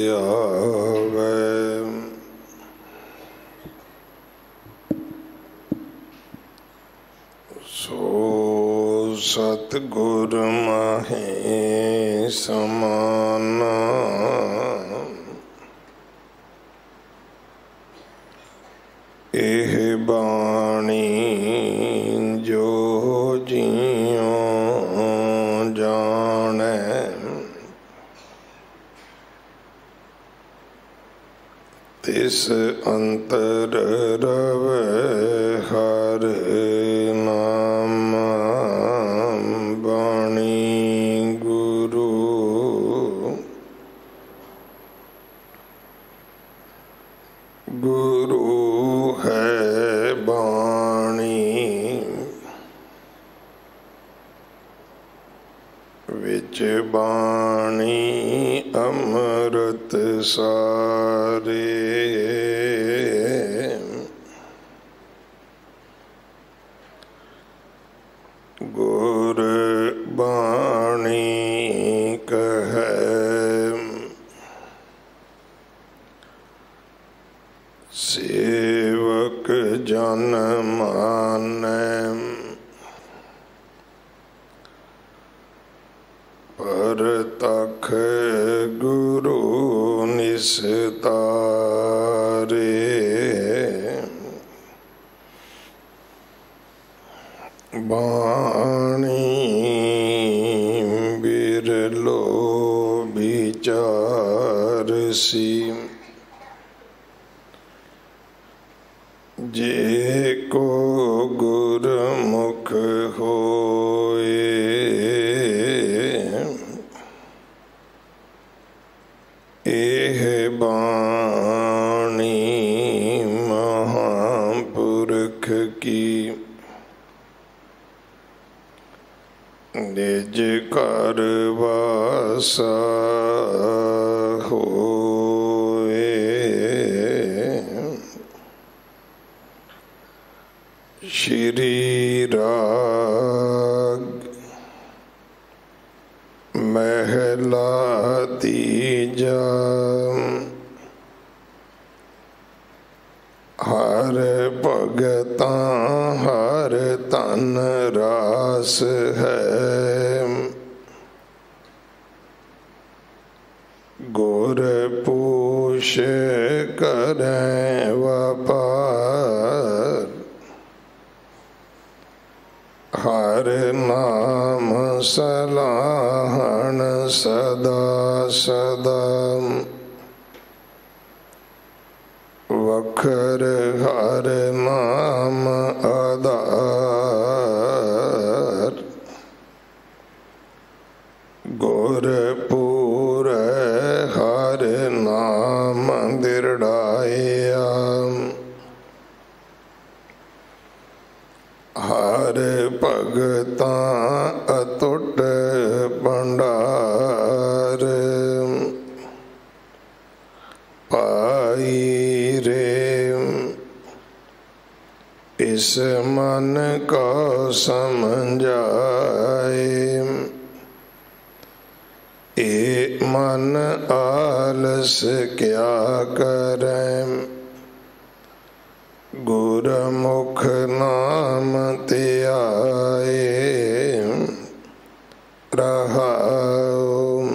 ਆਵੈ। ਸੋ ਸਤਿਗੁਰ ਮਾਹੇ ਸਮਾਨਾ, ਇਹ ਬਾਣੀ ਜੋ ਜੀਉ ਜਾਣੈ, ਤਿਸ ਅੰਤਰ ਰਵੈ ਹਰਿ ਨਾਮ ਬਾਣੀ ਗੁਰੂ। ਗੁਰੂ ਹੈ ਬਾਣੀ, ਵਿੱਚ ਬਾਣੀ ਅੰਮ੍ਰਿਤ ਸਾਰੇ। ਗੁਰ ਬਾਣੀ ਕਹੈ, ਸੇਵਕ ਜਨ ਮਾਨੈ, ਪਰਤਖ ਗੁਰੂ ਨਿਸਤਾਰੇ। ਬਾਣੀ ਬਿਰਲੋ ਵਿਚਾਰਸੀ, ਜੇ ਕੋ ਗੁਰਮੁਖ ਹੋਏ, ਇਹ ਬਾਣੀ ਮਹਾਂਪੁਰਖ ਕੀ, ਨਿਜ ਘਰ ਵਾਸਾ ਹੋਏ। ਸ਼੍ਰੀ ਰਾਗ ਮਹਿਲਾ ਤੀਜਾ। ਹਰ ਭਗਤਾਂ ਹਰ ਤਨ ਰਾਸ ਹੈ, ਗੁਰ ਪੂਛ ਕਰੈ ਵਪਾਰ। ਹਰ ਨਾਮ ਸਲਾਹਣ ਸਦਾ ਸਦਾ, ਵਖਰ ਹਰ ਨਾਮ ਆਧਾਰ। ਗੁਰ ਪੂਰੈ ਹਰ ਨਾਮ ਦਿਰੜਾਇਆ, ਹਰ ਭਗਤਾਂ ਅਤੁੱਟ ਭੰਡਾਰ। ਪਾਈ ਰੇ ਇਸ ਮਨ ਕੋ ਸਮਝਾਏ, ਇਹ ਮਨ ਆਲਸ ਕਿਆ ਕਰੈ, ਗੁਰਮੁਖ ਨਾਮ ਧਿਆਏ। ਰਹਾਉ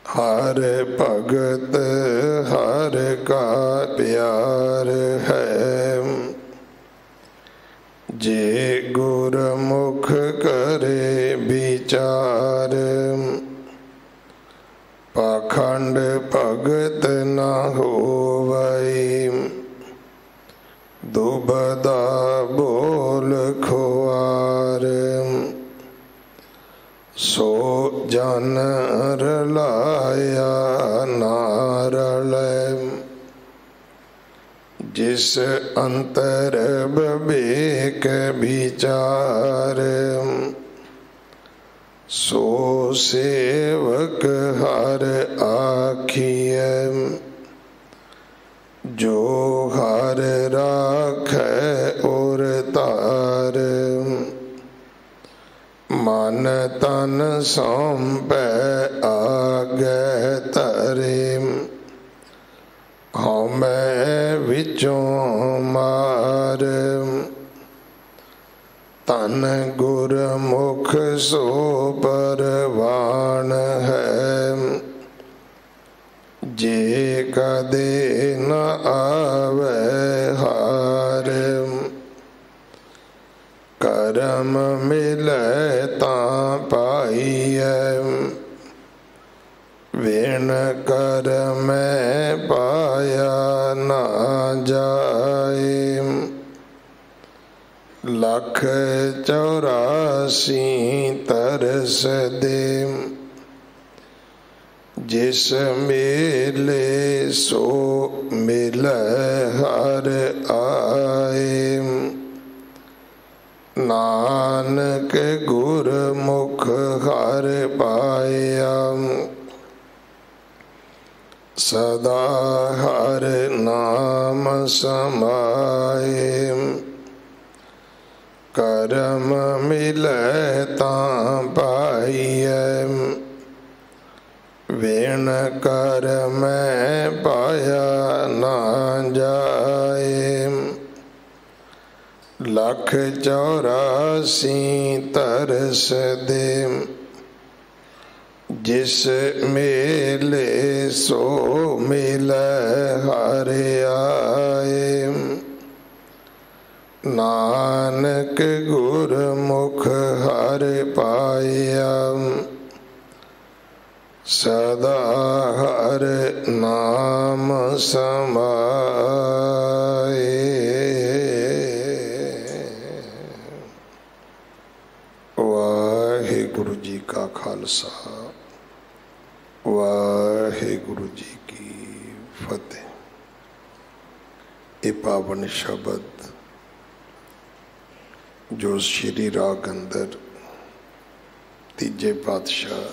ਹਰ ਭਗਤ ਹਰ ਕਾ ਪਿਆਰ ਹੈ, ਜੇ ਗੁਰਮੁਖ ਕਰੇ ਵਿਚਾਰ। ਪਾਖੰਡ ਭਗਤ ਨਾ ਹੋਵਈ, ਦੁਬਦਾ ਬੋਲ ਖੁਆਰ। ਸੋ ਜਨ ਰਲਾਇਆ ਨਾ ਰਲੈ, ਜਿਸ ਅੰਤਰ ਵਿਵੇਕ ਵਿਚਾਰ। ਸੋ ਸੇਵਕ ਹਰ ਆਖੀਐ, ਜੋ ਹਰ ਰਾਖੈ ਔਰ ਧਾਰ। ਮਨ ਤਨ ਸੌਂਪੈ ਆਖੀਐ, लागे धरे हमें विचों मार तन गुरमुख सो परवान है जे कदे न आवे हार करम मिले तां पाइए विण कर मैं पाया ना जाए लख 84 तरस दे जिस मेले सो मिल हर आए नानक गुरमुख हर पाया सदा हर नाम समाए करम मिले तां पाइए विण कर मैं पाया ना जाए लख 84 तरस दे जिस मेले सो मिले हर आए नानक गुरमुख हर पाया सदा हर नाम समाए। वाहिगुरु जी का खालसा वाहिगुरु जी की फतेह। ये पावन शब्द जो श्री राग अंदर तीजे पातशाह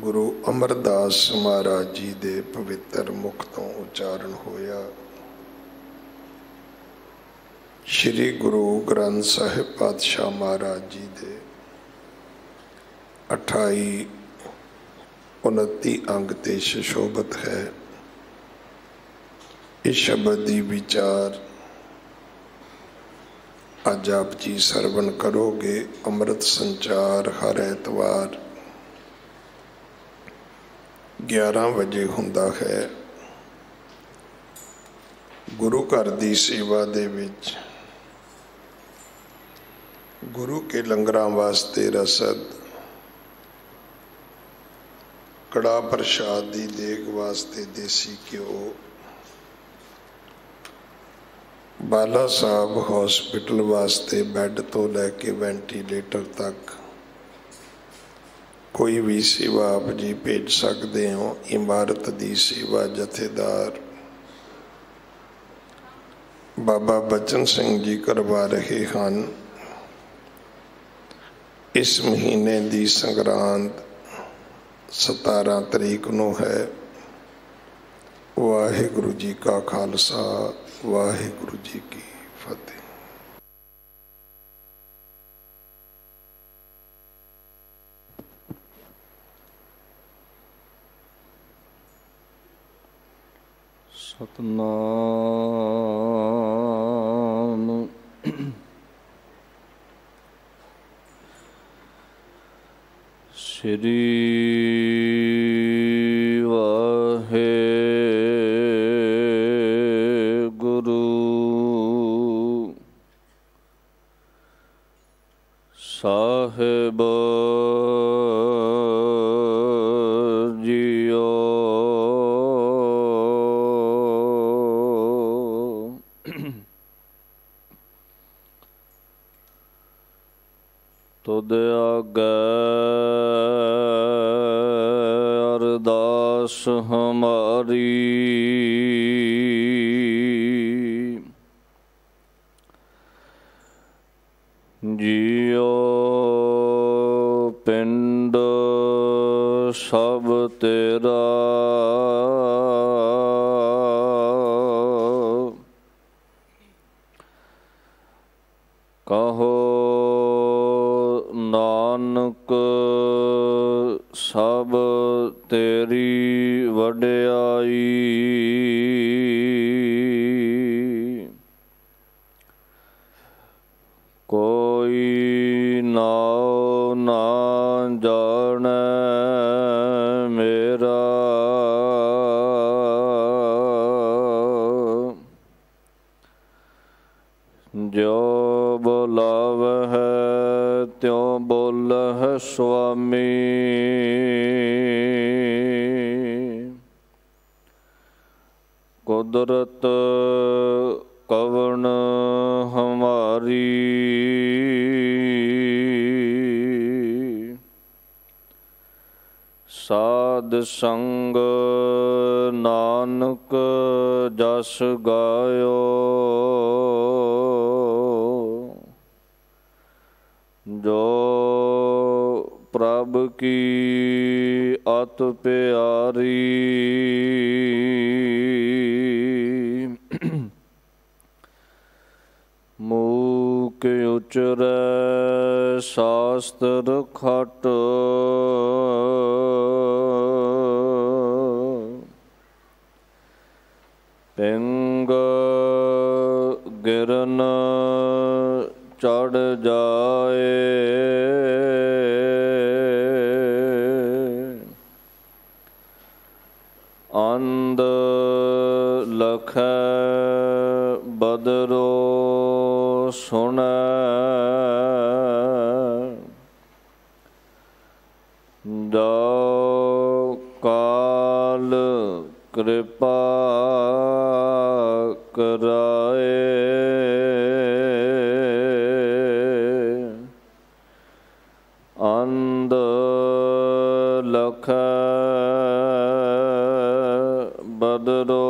गुरु अमरदास महाराज जी दे पवित्र मुख तो उच्चारण होया श्री गुरु ग्रंथ साहिब पातशाह महाराज जी दे 28 29 अंग ते सुशोभित है। इस शब्द की विचार अज आप जी सरवण करोगे। अमृत संचार हर एतवार 11 बजे हुंदा है। गुरु घर की सेवा दे विच गुरु के लंगरां वास्ते रसद कड़ा प्रसाद की देग वास्ते देसी घ्यो बाला साहब हॉस्पिटल वास्ते बैड तो लैके वेंटीलेटर तक कोई भी सेवा आप जी भेज सकते हो। इमारत की सेवा जथेदार बाबा बचन सिंह जी करवा रहे हैं। इस महीने की संग्रांत 17 तरीक नूं है। वाहिगुरु जी का खालसा वाहिगुरु जी की फतेह। सतनाम श्री वाहेगुरु साहिब जियो तुद आगे अरदास हमारी जियो पिंड सब तेरा कहो नानक ਤੇਰੀ ਵਡਿਆਈ। ਕੋਈ ਨਾਉ ਨਾ ਜਾਣੈ ਮੇਰਾ, ਜੋ ਬੁਲਾਵਹਿ ਤਿਉ ਬੋਲਹਿ ਸੁਆਮੀ। ਕੁਦਰਤ ਕਵਣ ਹਮਾਰੀ, ਸਾਧ ਸੰਗ ਨਾਨਕ ਜਸ ਗਾਇਓ। ਜੋ ਪ੍ਰਭ ਕੀ ਅਤਿ ਪਿਆਰੀ, ਮੂਕ ਉਚਰੈ ਸ਼ਾਸਤਰ ਖਟ। ਪਿੰਗ ਗਿਰਨ ਚੜ ਜਾਏ, ਅੰਧ ਲਖੈ ਬਦਰੋ ਸੁਣੈ। ਜੋ ਕਾਲ ਕਿਰਪਾ ਕਰਾਏ, ਅੰਧ ਲਖੈ ਬਦਰੋ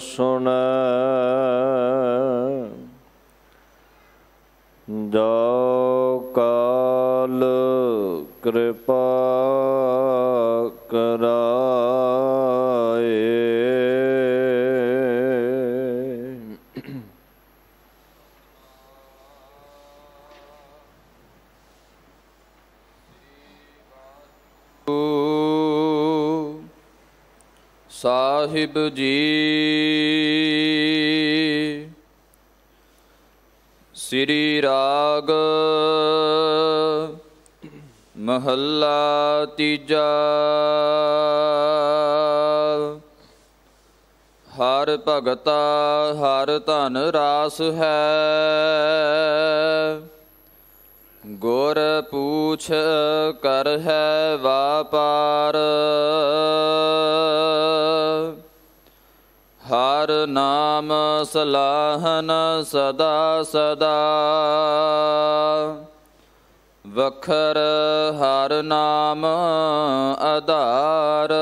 ਸੁਣੈ। ਜੋ ਕਾਲ ਕਿਰਪਾ ਕਰਾਏ। ਸਾਹਿਬ ਜੀ ਸ੍ਰੀ ਰਾਗ ਮਹੱਲਾ ਤੀਜਾ। ਹਰ ਭਗਤਾ ਹਰ ਧਨ ਰਾਸ ਹੈ, ਗੁਰ ਪੂਛ ਕਰ ਹੈ ਵਾਪਾਰ। ਹਰ ਨਾਮ ਸਲਾਹਨ ਸਦਾ ਸਦਾ, ਵਖਰ ਹਰ ਨਾਮ ਆਧਾਰ।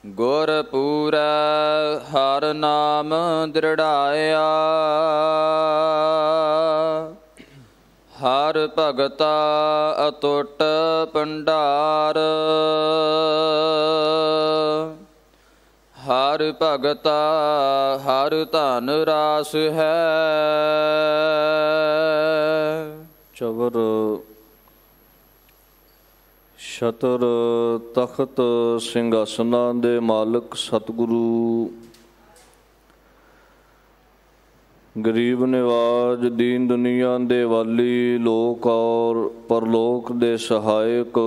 ਗੁਰ ਪੂਰੈ ਹਰ ਨਾਮ ਦ੍ਰਿੜਾਇਆ, ਹਰ ਭਗਤਾ ਅਤੁੱਟ ਭੰਡਾਰ। ਹਰ ਭਗਤਾ ਹਰ ਧਨ ਰਾਸ ਹੈ। ਚਵਰ ਛਤਰ ਤਖਤ ਸਿੰਘਾਸਨਾਂ ਦੇ ਮਾਲਕ ਸਤਿਗੁਰੂ, ਗਰੀਬ ਨਿਵਾਜ ਦੀਨ ਦੁਨੀਆ ਦੇ ਵਾਲੀ, ਲੋਕ ਔਰ ਪਰਲੋਕ ਦੇ ਸਹਾਇਕ,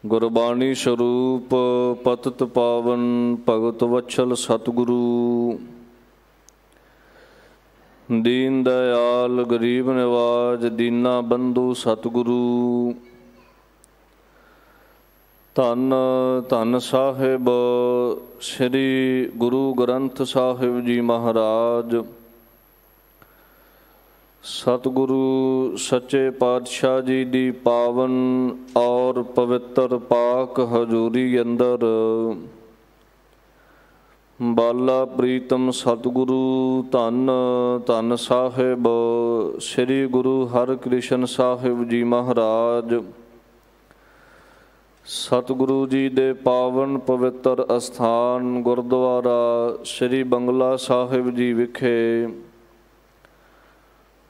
ਗੁਰਬਾਣੀ ਸਰੂਪ ਪਤਿਤ ਪਾਵਨ ਭਗਤ ਵਛਲ ਸਤਿਗੁਰੂ, ਦੀਨ ਦਇਆਲ ਗਰੀਬ ਨਿਵਾਜ ਦੀਨਾ ਬੰਧੂ ਸਤਿਗੁਰੂ, ਧੰਨ ਧੰਨ ਸਾਹਿਬ ਸ੍ਰੀ ਗੁਰੂ ਗ੍ਰੰਥ ਸਾਹਿਬ ਜੀ ਮਹਾਰਾਜ, ਸਤਿਗੁਰੂ ਸੱਚੇ ਪਾਤਸ਼ਾਹ ਜੀ ਦੀ ਪਾਵਨ ਔਰ ਪਵਿੱਤਰ ਪਾਕ ਹਜ਼ੂਰੀ ਅੰਦਰ ਬਾਲਾ ਪ੍ਰੀਤਮ ਸਤਿਗੁਰੂ ਧੰਨ ਧੰਨ ਸਾਹਿਬ ਸ੍ਰੀ ਗੁਰੂ ਹਰਿਕ੍ਰਿਸ਼ਨ ਸਾਹਿਬ ਜੀ ਮਹਾਰਾਜ, ਸਤਿਗੁਰੂ ਜੀ ਦੇ ਪਾਵਨ ਪਵਿੱਤਰ ਅਸਥਾਨ ਗੁਰਦੁਆਰਾ ਸ੍ਰੀ ਬੰਗਲਾ ਸਾਹਿਬ ਜੀ ਵਿਖੇ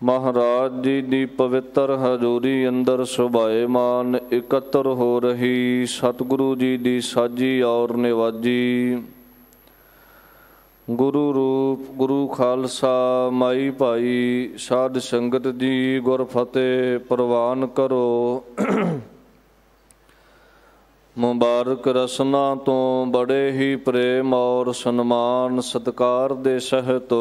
ਮਹਾਰਾਜ ਜੀ ਦੀ ਪਵਿੱਤਰ ਹਜ਼ੂਰੀ ਅੰਦਰ ਸੁਭਾਏਮਾਨ ਇਕੱਤਰ ਹੋ ਰਹੀ ਸਤਿਗੁਰੂ ਜੀ ਦੀ ਸਾਜੀ ਔਰ ਨਿਵਾਜੀ ਗੁਰੂ ਰੂਪ ਗੁਰੂ ਖਾਲਸਾ ਮਾਈ ਭਾਈ ਸਾਧ ਸੰਗਤ ਜੀ ਗੁਰ ਫਤਿਹ ਪ੍ਰਵਾਨ ਕਰੋ। ਮੁਬਾਰਕ ਰਸਨਾ ਤੋਂ ਬੜੇ ਹੀ ਪ੍ਰੇਮ ਔਰ ਸਨਮਾਨ ਸਤਿਕਾਰ ਦੇ ਸਹਿਤ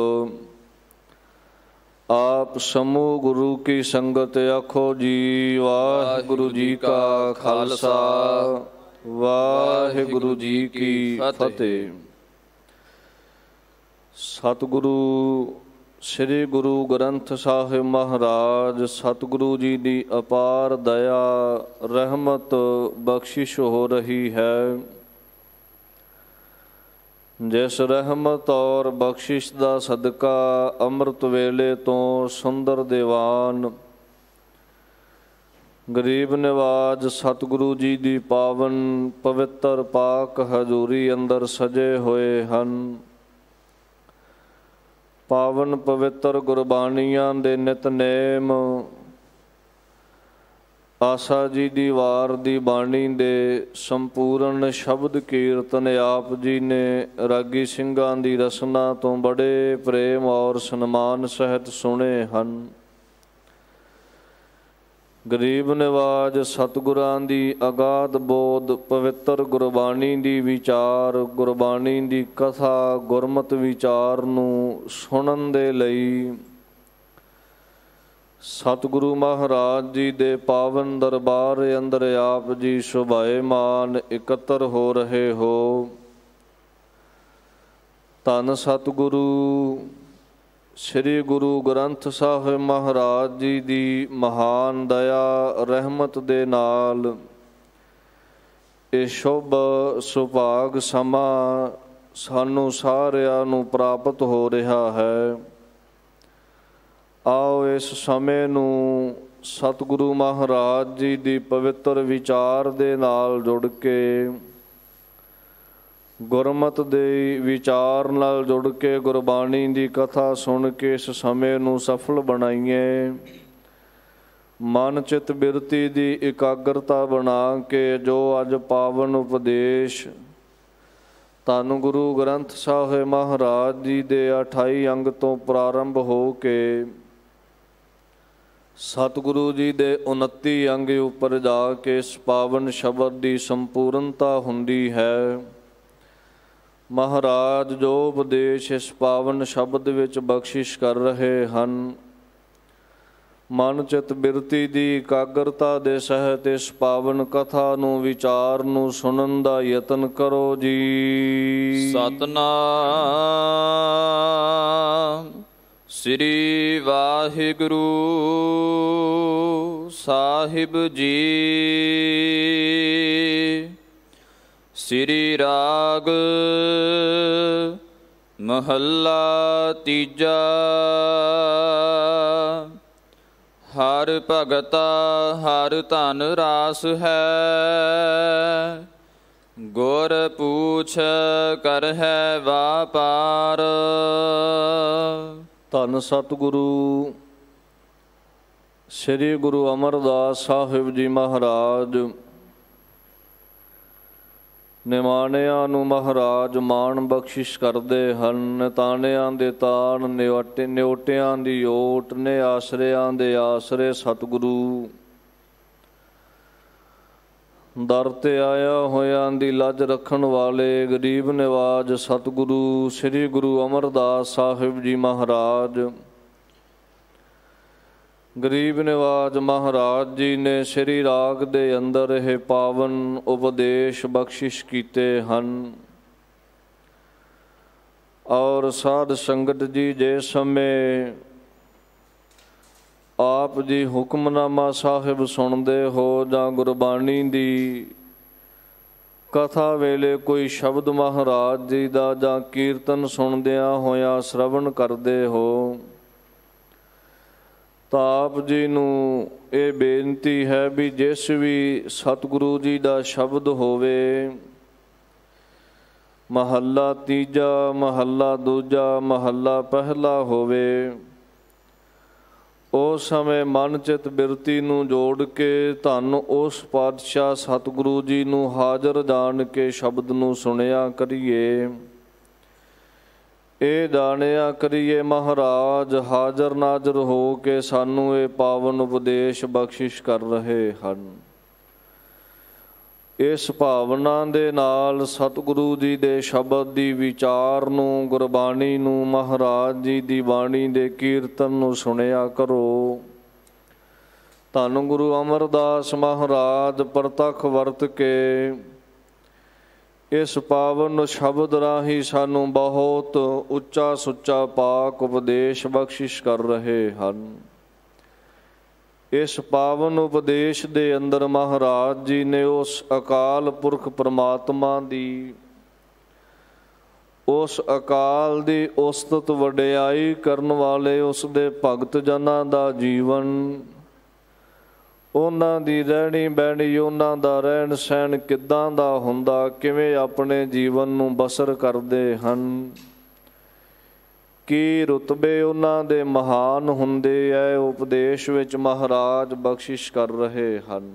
ਆਪ ਸਮੂਹ ਗੁਰੂ ਕੀ ਸੰਗਤ ਆਖੋ ਜੀ ਵਾਹਿਗੁਰੂ ਜੀ ਕਾ ਖਾਲਸਾ ਵਾਹਿਗੁਰੂ ਜੀ ਕੀ ਫਤਿਹ। ਸਤਿਗੁਰੂ ਸ੍ਰੀ ਗੁਰੂ ਗ੍ਰੰਥ ਸਾਹਿਬ ਮਹਾਰਾਜ ਸਤਿਗੁਰੂ ਜੀ ਦੀ ਅਪਾਰ ਦਇਆ ਰਹਿਮਤ ਬਖਸ਼ਿਸ਼ ਹੋ ਰਹੀ ਹੈ। ਜਿਸ ਰਹਿਮਤ ਔਰ ਬਖਸ਼ਿਸ਼ ਦਾ ਸਦਕਾ ਅੰਮ੍ਰਿਤ ਵੇਲੇ ਤੋਂ ਸੁੰਦਰ ਦੀਵਾਨ ਗਰੀਬ ਨਿਵਾਜ ਸਤਿਗੁਰੂ ਜੀ ਦੀ ਪਾਵਨ ਪਵਿੱਤਰ ਪਾਕ ਹਜ਼ੂਰੀ ਅੰਦਰ ਸਜੇ ਹੋਏ ਹਨ। ਪਾਵਨ ਪਵਿੱਤਰ ਗੁਰਬਾਣੀਆਂ ਦੇ ਨਿਤਨੇਮ ਆਸਾ ਜੀ ਦੀ ਵਾਰ ਦੀ ਬਾਣੀ ਦੇ ਸੰਪੂਰਨ ਸ਼ਬਦ ਕੀਰਤਨ ਆਪ ਜੀ ਨੇ ਰਾਗੀ ਸਿੰਘਾਂ ਦੀ ਰਸਨਾ ਤੋਂ ਬੜੇ ਪ੍ਰੇਮ ਔਰ ਸਨਮਾਨ ਸਹਿਤ ਸੁਣੇ ਹਨ। ਗਰੀਬ ਨਿਵਾਜ ਸਤਿਗੁਰਾਂ ਦੀ ਅਗਾਧ ਬੋਧ ਪਵਿੱਤਰ ਗੁਰਬਾਣੀ ਦੀ ਵਿਚਾਰ ਗੁਰਬਾਣੀ ਦੀ ਕਥਾ ਗੁਰਮਤਿ ਵਿਚਾਰ ਨੂੰ ਸੁਣਨ ਦੇ ਲਈ ਸਤਿਗੁਰੂ ਮਹਾਰਾਜ ਜੀ ਦੇ ਪਾਵਨ ਦਰਬਾਰ ਅੰਦਰ ਆਪ ਜੀ ਸੁਭਾਏਮਾਨ ਇਕੱਤਰ ਹੋ ਰਹੇ ਹੋ। ਧੰਨ ਸਤਿਗੁਰੂ ਸ੍ਰੀ ਗੁਰੂ ਗ੍ਰੰਥ ਸਾਹਿਬ ਮਹਾਰਾਜ ਜੀ ਦੀ ਮਹਾਨ ਦਇਆ ਰਹਿਮਤ ਦੇ ਨਾਲ ਇਹ ਸ਼ੁਭ ਸੁਭਾਗ ਸਮਾਂ ਸਾਨੂੰ ਸਾਰਿਆਂ ਨੂੰ ਪ੍ਰਾਪਤ ਹੋ ਰਿਹਾ ਹੈ। ਆਓ ਇਸ ਸਮੇਂ ਨੂੰ ਸਤਿਗੁਰੂ ਮਹਾਰਾਜ ਜੀ ਦੀ ਪਵਿੱਤਰ ਵਿਚਾਰ ਦੇ ਨਾਲ ਜੁੜ ਕੇ ਗੁਰਮਤਿ ਦੇ ਵਿਚਾਰ ਨਾਲ ਜੁੜ ਕੇ ਗੁਰਬਾਣੀ ਦੀ ਕਥਾ ਸੁਣ ਕੇ ਇਸ ਸਮੇਂ ਨੂੰ ਸਫਲ ਬਣਾਈਏ। ਮਨ ਚਿਤ ਬਿਰਤੀ ਦੀ ਇਕਾਗਰਤਾ ਬਣਾ ਕੇ ਜੋ ਅੱਜ ਪਾਵਨ ਉਪਦੇਸ਼ ਧੰਨ ਗੁਰੂ ਗ੍ਰੰਥ ਸਾਹਿਬ ਮਹਾਰਾਜ ਜੀ ਦੇ 28 ਅੰਗ ਤੋਂ ਪ੍ਰਾਰੰਭ ਹੋ ਕੇ ਸਤਿਗੁਰੂ ਜੀ ਦੇ 29 ਅੰਗ ਉੱਪਰ ਜਾ ਕੇ ਇਸ ਪਾਵਨ ਸ਼ਬਦ ਦੀ ਸੰਪੂਰਨਤਾ ਹੁੰਦੀ ਹੈ। ਮਹਾਰਾਜ ਜੋ ਉਪਦੇਸ਼ ਇਸ ਪਾਵਨ ਸ਼ਬਦ ਵਿੱਚ ਬਖਸ਼ਿਸ਼ ਕਰ ਰਹੇ ਹਨ ਮਨ ਚਿਤ ਬਿਰਤੀ ਦੀ ਇਕਾਗਰਤਾ ਦੇ ਸਹਿਤ ਇਸ ਪਾਵਨ ਕਥਾ ਨੂੰ ਵਿਚਾਰ ਨੂੰ ਸੁਣਨ ਦਾ ਯਤਨ ਕਰੋ ਜੀ। ਸਤਨਾਮ ਸ੍ਰੀ ਵਾਹਿਗੁਰੂ ਸਾਹਿਬ ਜੀ। ਸ੍ਰੀ ਰਾਗ ਮਹੱਲਾ ਤੀਜਾ। ਹਰ ਭਗਤਾ ਹਰ ਧਨ ਰਾਸ ਹੈ ਗੁਰ ਪੂਛ ਕਰਹਿ ਵਾਪਾਰ। ਧੰਨ ਸਤਿਗੁਰੂ ਸ੍ਰੀ ਗੁਰੂ ਅਮਰਦਾਸ ਸਾਹਿਬ ਜੀ ਮਹਾਰਾਜ ਨਿਮਾਣਿਆਂ ਨੂੰ ਮਹਾਰਾਜ ਮਾਣ ਬਖਸ਼ਿਸ਼ ਕਰਦੇ ਹਨ। ਤਾਣਿਆਂ ਦੇ ਤਾਣ ਨਿਓਟਿਆਂ ਦੀ ਓਟ ਨੇ ਆਸਰਿਆਂ ਦੇ ਆਸਰੇ ਸਤਿਗੁਰੂ ਦਰ ਤੇ ਆਇਆ ਹੋਇਆਂ ਦੀ ਲੱਜ ਰੱਖਣ ਵਾਲੇ ਗਰੀਬ ਨਿਵਾਜ ਸਤਿਗੁਰੂ ਸ੍ਰੀ ਗੁਰੂ ਅਮਰਦਾਸ ਸਾਹਿਬ ਜੀ ਮਹਾਰਾਜ ਗਰੀਬ ਨਿਵਾਜ ਮਹਾਰਾਜ ਜੀ ਨੇ ਸ੍ਰੀ ਰਾਗ ਦੇ ਅੰਦਰ ਇਹ ਪਾਵਨ ਉਪਦੇਸ਼ ਬਖਸ਼ਿਸ਼ ਕੀਤੇ ਹਨ। ਔਰ ਸਾਧ ਸੰਗਤ ਜੀ ਜੇ ਸਮੇਂ ਆਪ ਜੀ ਹੁਕਮਨਾਮਾ ਸਾਹਿਬ ਸੁਣਦੇ ਹੋ ਜਾਂ ਗੁਰਬਾਣੀ ਦੀ ਕਥਾ ਵੇਲੇ ਕੋਈ ਸ਼ਬਦ ਮਹਾਰਾਜ ਜੀ ਦਾ ਜਾਂ ਕੀਰਤਨ ਸੁਣਦਿਆਂ ਹੋਇਆਂ ਸ਼ਰਵਣ ਕਰਦੇ ਹੋ ਤਾਂ ਆਪ ਜੀ ਨੂੰ ਇਹ ਬੇਨਤੀ ਹੈ ਵੀ ਜਿਸ ਵੀ ਸਤਿਗੁਰੂ ਜੀ ਦਾ ਸ਼ਬਦ ਹੋਵੇ ਮਹੱਲਾ ਤੀਜਾ ਮਹੱਲਾ ਦੂਜਾ ਮਹੱਲਾ ਪਹਿਲਾ ਹੋਵੇ ਉਸ ਸਮੇਂ ਮਨ ਚਿਤ ਬਿਰਤੀ ਨੂੰ ਜੋੜ ਕੇ ਧੰਨ ਉਸ ਪਾਤਸ਼ਾਹ ਸਤਿਗੁਰੂ ਜੀ ਨੂੰ ਹਾਜ਼ਰ ਜਾਣ ਕੇ ਸ਼ਬਦ ਨੂੰ ਸੁਣਿਆ ਕਰੀਏ। ਇਹ ਜਾਣਿਆ ਕਰੀਏ ਮਹਾਰਾਜ ਹਾਜ਼ਰ ਨਾਜ਼ਰ ਹੋ ਕੇ ਸਾਨੂੰ ਇਹ ਪਾਵਨ ਉਪਦੇਸ਼ ਬਖਸ਼ਿਸ਼ ਕਰ ਰਹੇ ਹਨ। ਇਸ ਭਾਵਨਾ ਦੇ ਨਾਲ ਸਤਿਗੁਰੂ ਜੀ ਦੇ ਸ਼ਬਦ ਦੀ ਵਿਚਾਰ ਨੂੰ, ਗੁਰਬਾਣੀ ਨੂੰ, ਮਹਾਰਾਜ ਜੀ ਦੀ ਬਾਣੀ ਦੇ ਕੀਰਤਨ ਨੂੰ ਸੁਣਿਆ ਕਰੋ। ਧੰਨ ਗੁਰੂ ਅਮਰਦਾਸ ਮਹਾਰਾਜ ਪ੍ਰਤੱਖ ਵਰਤ ਕੇ ਇਸ ਪਾਵਨ ਸ਼ਬਦ ਰਾਹੀਂ ਸਾਨੂੰ ਬਹੁਤ ਉੱਚਾ ਸੁੱਚਾ ਪਾਕ ਉਪਦੇਸ਼ ਬਖਸ਼ਿਸ਼ ਕਰ ਰਹੇ ਹਨ। ਇਸ ਪਾਵਨ ਉਪਦੇਸ਼ ਦੇ ਅੰਦਰ ਮਹਾਰਾਜ ਜੀ ਨੇ ਉਸ ਅਕਾਲ ਪੁਰਖ ਪਰਮਾਤਮਾ ਦੀ, ਉਸ ਅਕਾਲ ਦੀ ਉਸਤਤ ਵਡਿਆਈ ਕਰਨ ਵਾਲੇ ਉਸ ਦੇ ਭਗਤ ਜਨਾਂ ਦਾ ਜੀਵਨ, ਉਹਨਾਂ ਦੀ ਰਹਿਣੀ ਬਹਿਣੀ, ਉਹਨਾਂ ਦਾ ਰਹਿਣ ਸਹਿਣ ਕਿੱਦਾਂ ਦਾ ਹੁੰਦਾ, ਕਿਵੇਂ ਆਪਣੇ ਜੀਵਨ ਨੂੰ ਬਸਰ ਕਰਦੇ ਹਨ, ਕੀ ਰੁਤਬੇ ਉਹਨਾਂ ਦੇ ਮਹਾਨ ਹੁੰਦੇ ਹੈ, ਉਪਦੇਸ਼ ਵਿੱਚ ਮਹਾਰਾਜ ਬਖਸ਼ਿਸ਼ ਕਰ ਰਹੇ ਹਨ।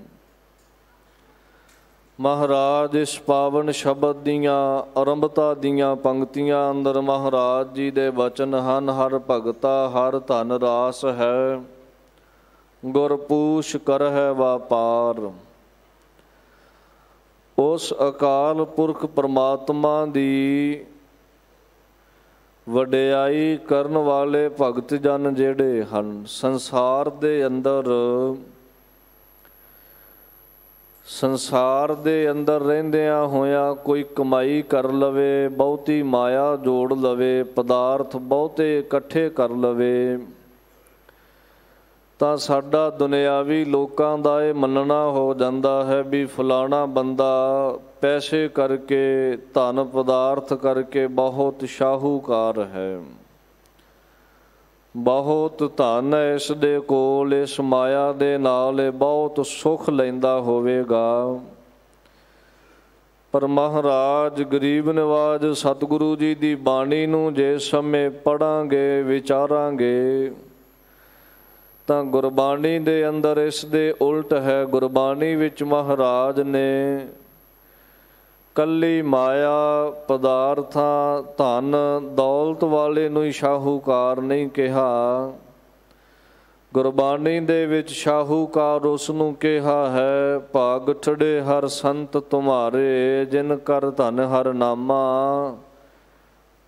ਮਹਾਰਾਜ ਇਸ ਪਾਵਨ ਸ਼ਬਦ ਦੀਆਂ ਆਰੰਭਤਾ ਦੀਆਂ ਪੰਕਤੀਆਂ ਅੰਦਰ ਮਹਾਰਾਜ ਜੀ ਦੇ ਬਚਨ ਹਨ। ਹਰ ਭਗਤਾ ਹਰ ਧਨ ਰਾਸ ਹੈ, ਗੁਰਪੂਛ ਕਰਹਿ ਵਾਪਾਰ। ਉਸ ਅਕਾਲ ਪੁਰਖ ਪਰਮਾਤਮਾ ਦੀ ਵਡਿਆਈ ਕਰਨ ਵਾਲੇ ਭਗਤ ਜਨ ਜਿਹੜੇ ਹਨ, ਸੰਸਾਰ ਦੇ ਅੰਦਰ ਰਹਿੰਦਿਆਂ ਹੋਇਆਂ ਕੋਈ ਕਮਾਈ ਕਰ ਲਵੇ, ਬਹੁਤੀ ਮਾਇਆ ਜੋੜ ਲਵੇ, ਪਦਾਰਥ ਬਹੁਤੇ ਇਕੱਠੇ ਕਰ ਲਵੇ, ਤਾਂ ਸਾਡਾ ਦੁਨਿਆਵੀ ਲੋਕਾਂ ਦਾ ਇਹ ਮੰਨਣਾ ਹੋ ਜਾਂਦਾ ਹੈ ਵੀ ਫਲਾਣਾ ਬੰਦਾ ਪੈਸੇ ਕਰਕੇ, ਧਨ ਪਦਾਰਥ ਕਰਕੇ ਬਹੁਤ ਸ਼ਾਹੂਕਾਰ ਹੈ, ਬਹੁਤ ਧਨ ਹੈ ਇਸ ਦੇ ਕੋਲ, ਇਸ ਮਾਇਆ ਦੇ ਨਾਲ ਇਹ ਬਹੁਤ ਸੁੱਖ ਲੈਂਦਾ ਹੋਵੇਗਾ। ਪਰ ਮਹਾਰਾਜ ਗਰੀਬ ਨਿਵਾਜ ਸਤਿਗੁਰੂ ਜੀ ਦੀ ਬਾਣੀ ਨੂੰ ਜਿਸ ਸਮੇਂ ਪੜ੍ਹਾਂਗੇ, ਵਿਚਾਰਾਂਗੇ, ਤਾਂ ਗੁਰਬਾਣੀ ਦੇ ਅੰਦਰ ਇਸ ਦੇ ਉਲਟ ਹੈ। ਗੁਰਬਾਣੀ ਵਿੱਚ ਮਹਾਰਾਜ ਨੇ ਕੱਲੀ ਮਾਇਆ, ਪਦਾਰਥਾਂ, ਧਨ ਦੌਲਤ ਵਾਲੇ ਨੂੰ ਹੀ ਸ਼ਾਹੂਕਾਰ ਨਹੀਂ ਕਿਹਾ। ਗੁਰਬਾਣੀ ਦੇ ਵਿੱਚ ਸ਼ਾਹੂਕਾਰ ਉਸ ਨੂੰ ਕਿਹਾ ਹੈ, ਭਾਗ ਠੜੇ ਹਰ ਸੰਤ ਤੁਮਾਰੇ, ਜਿਨ ਕਰ ਧਨ ਹਰ ਨਾਮਾ,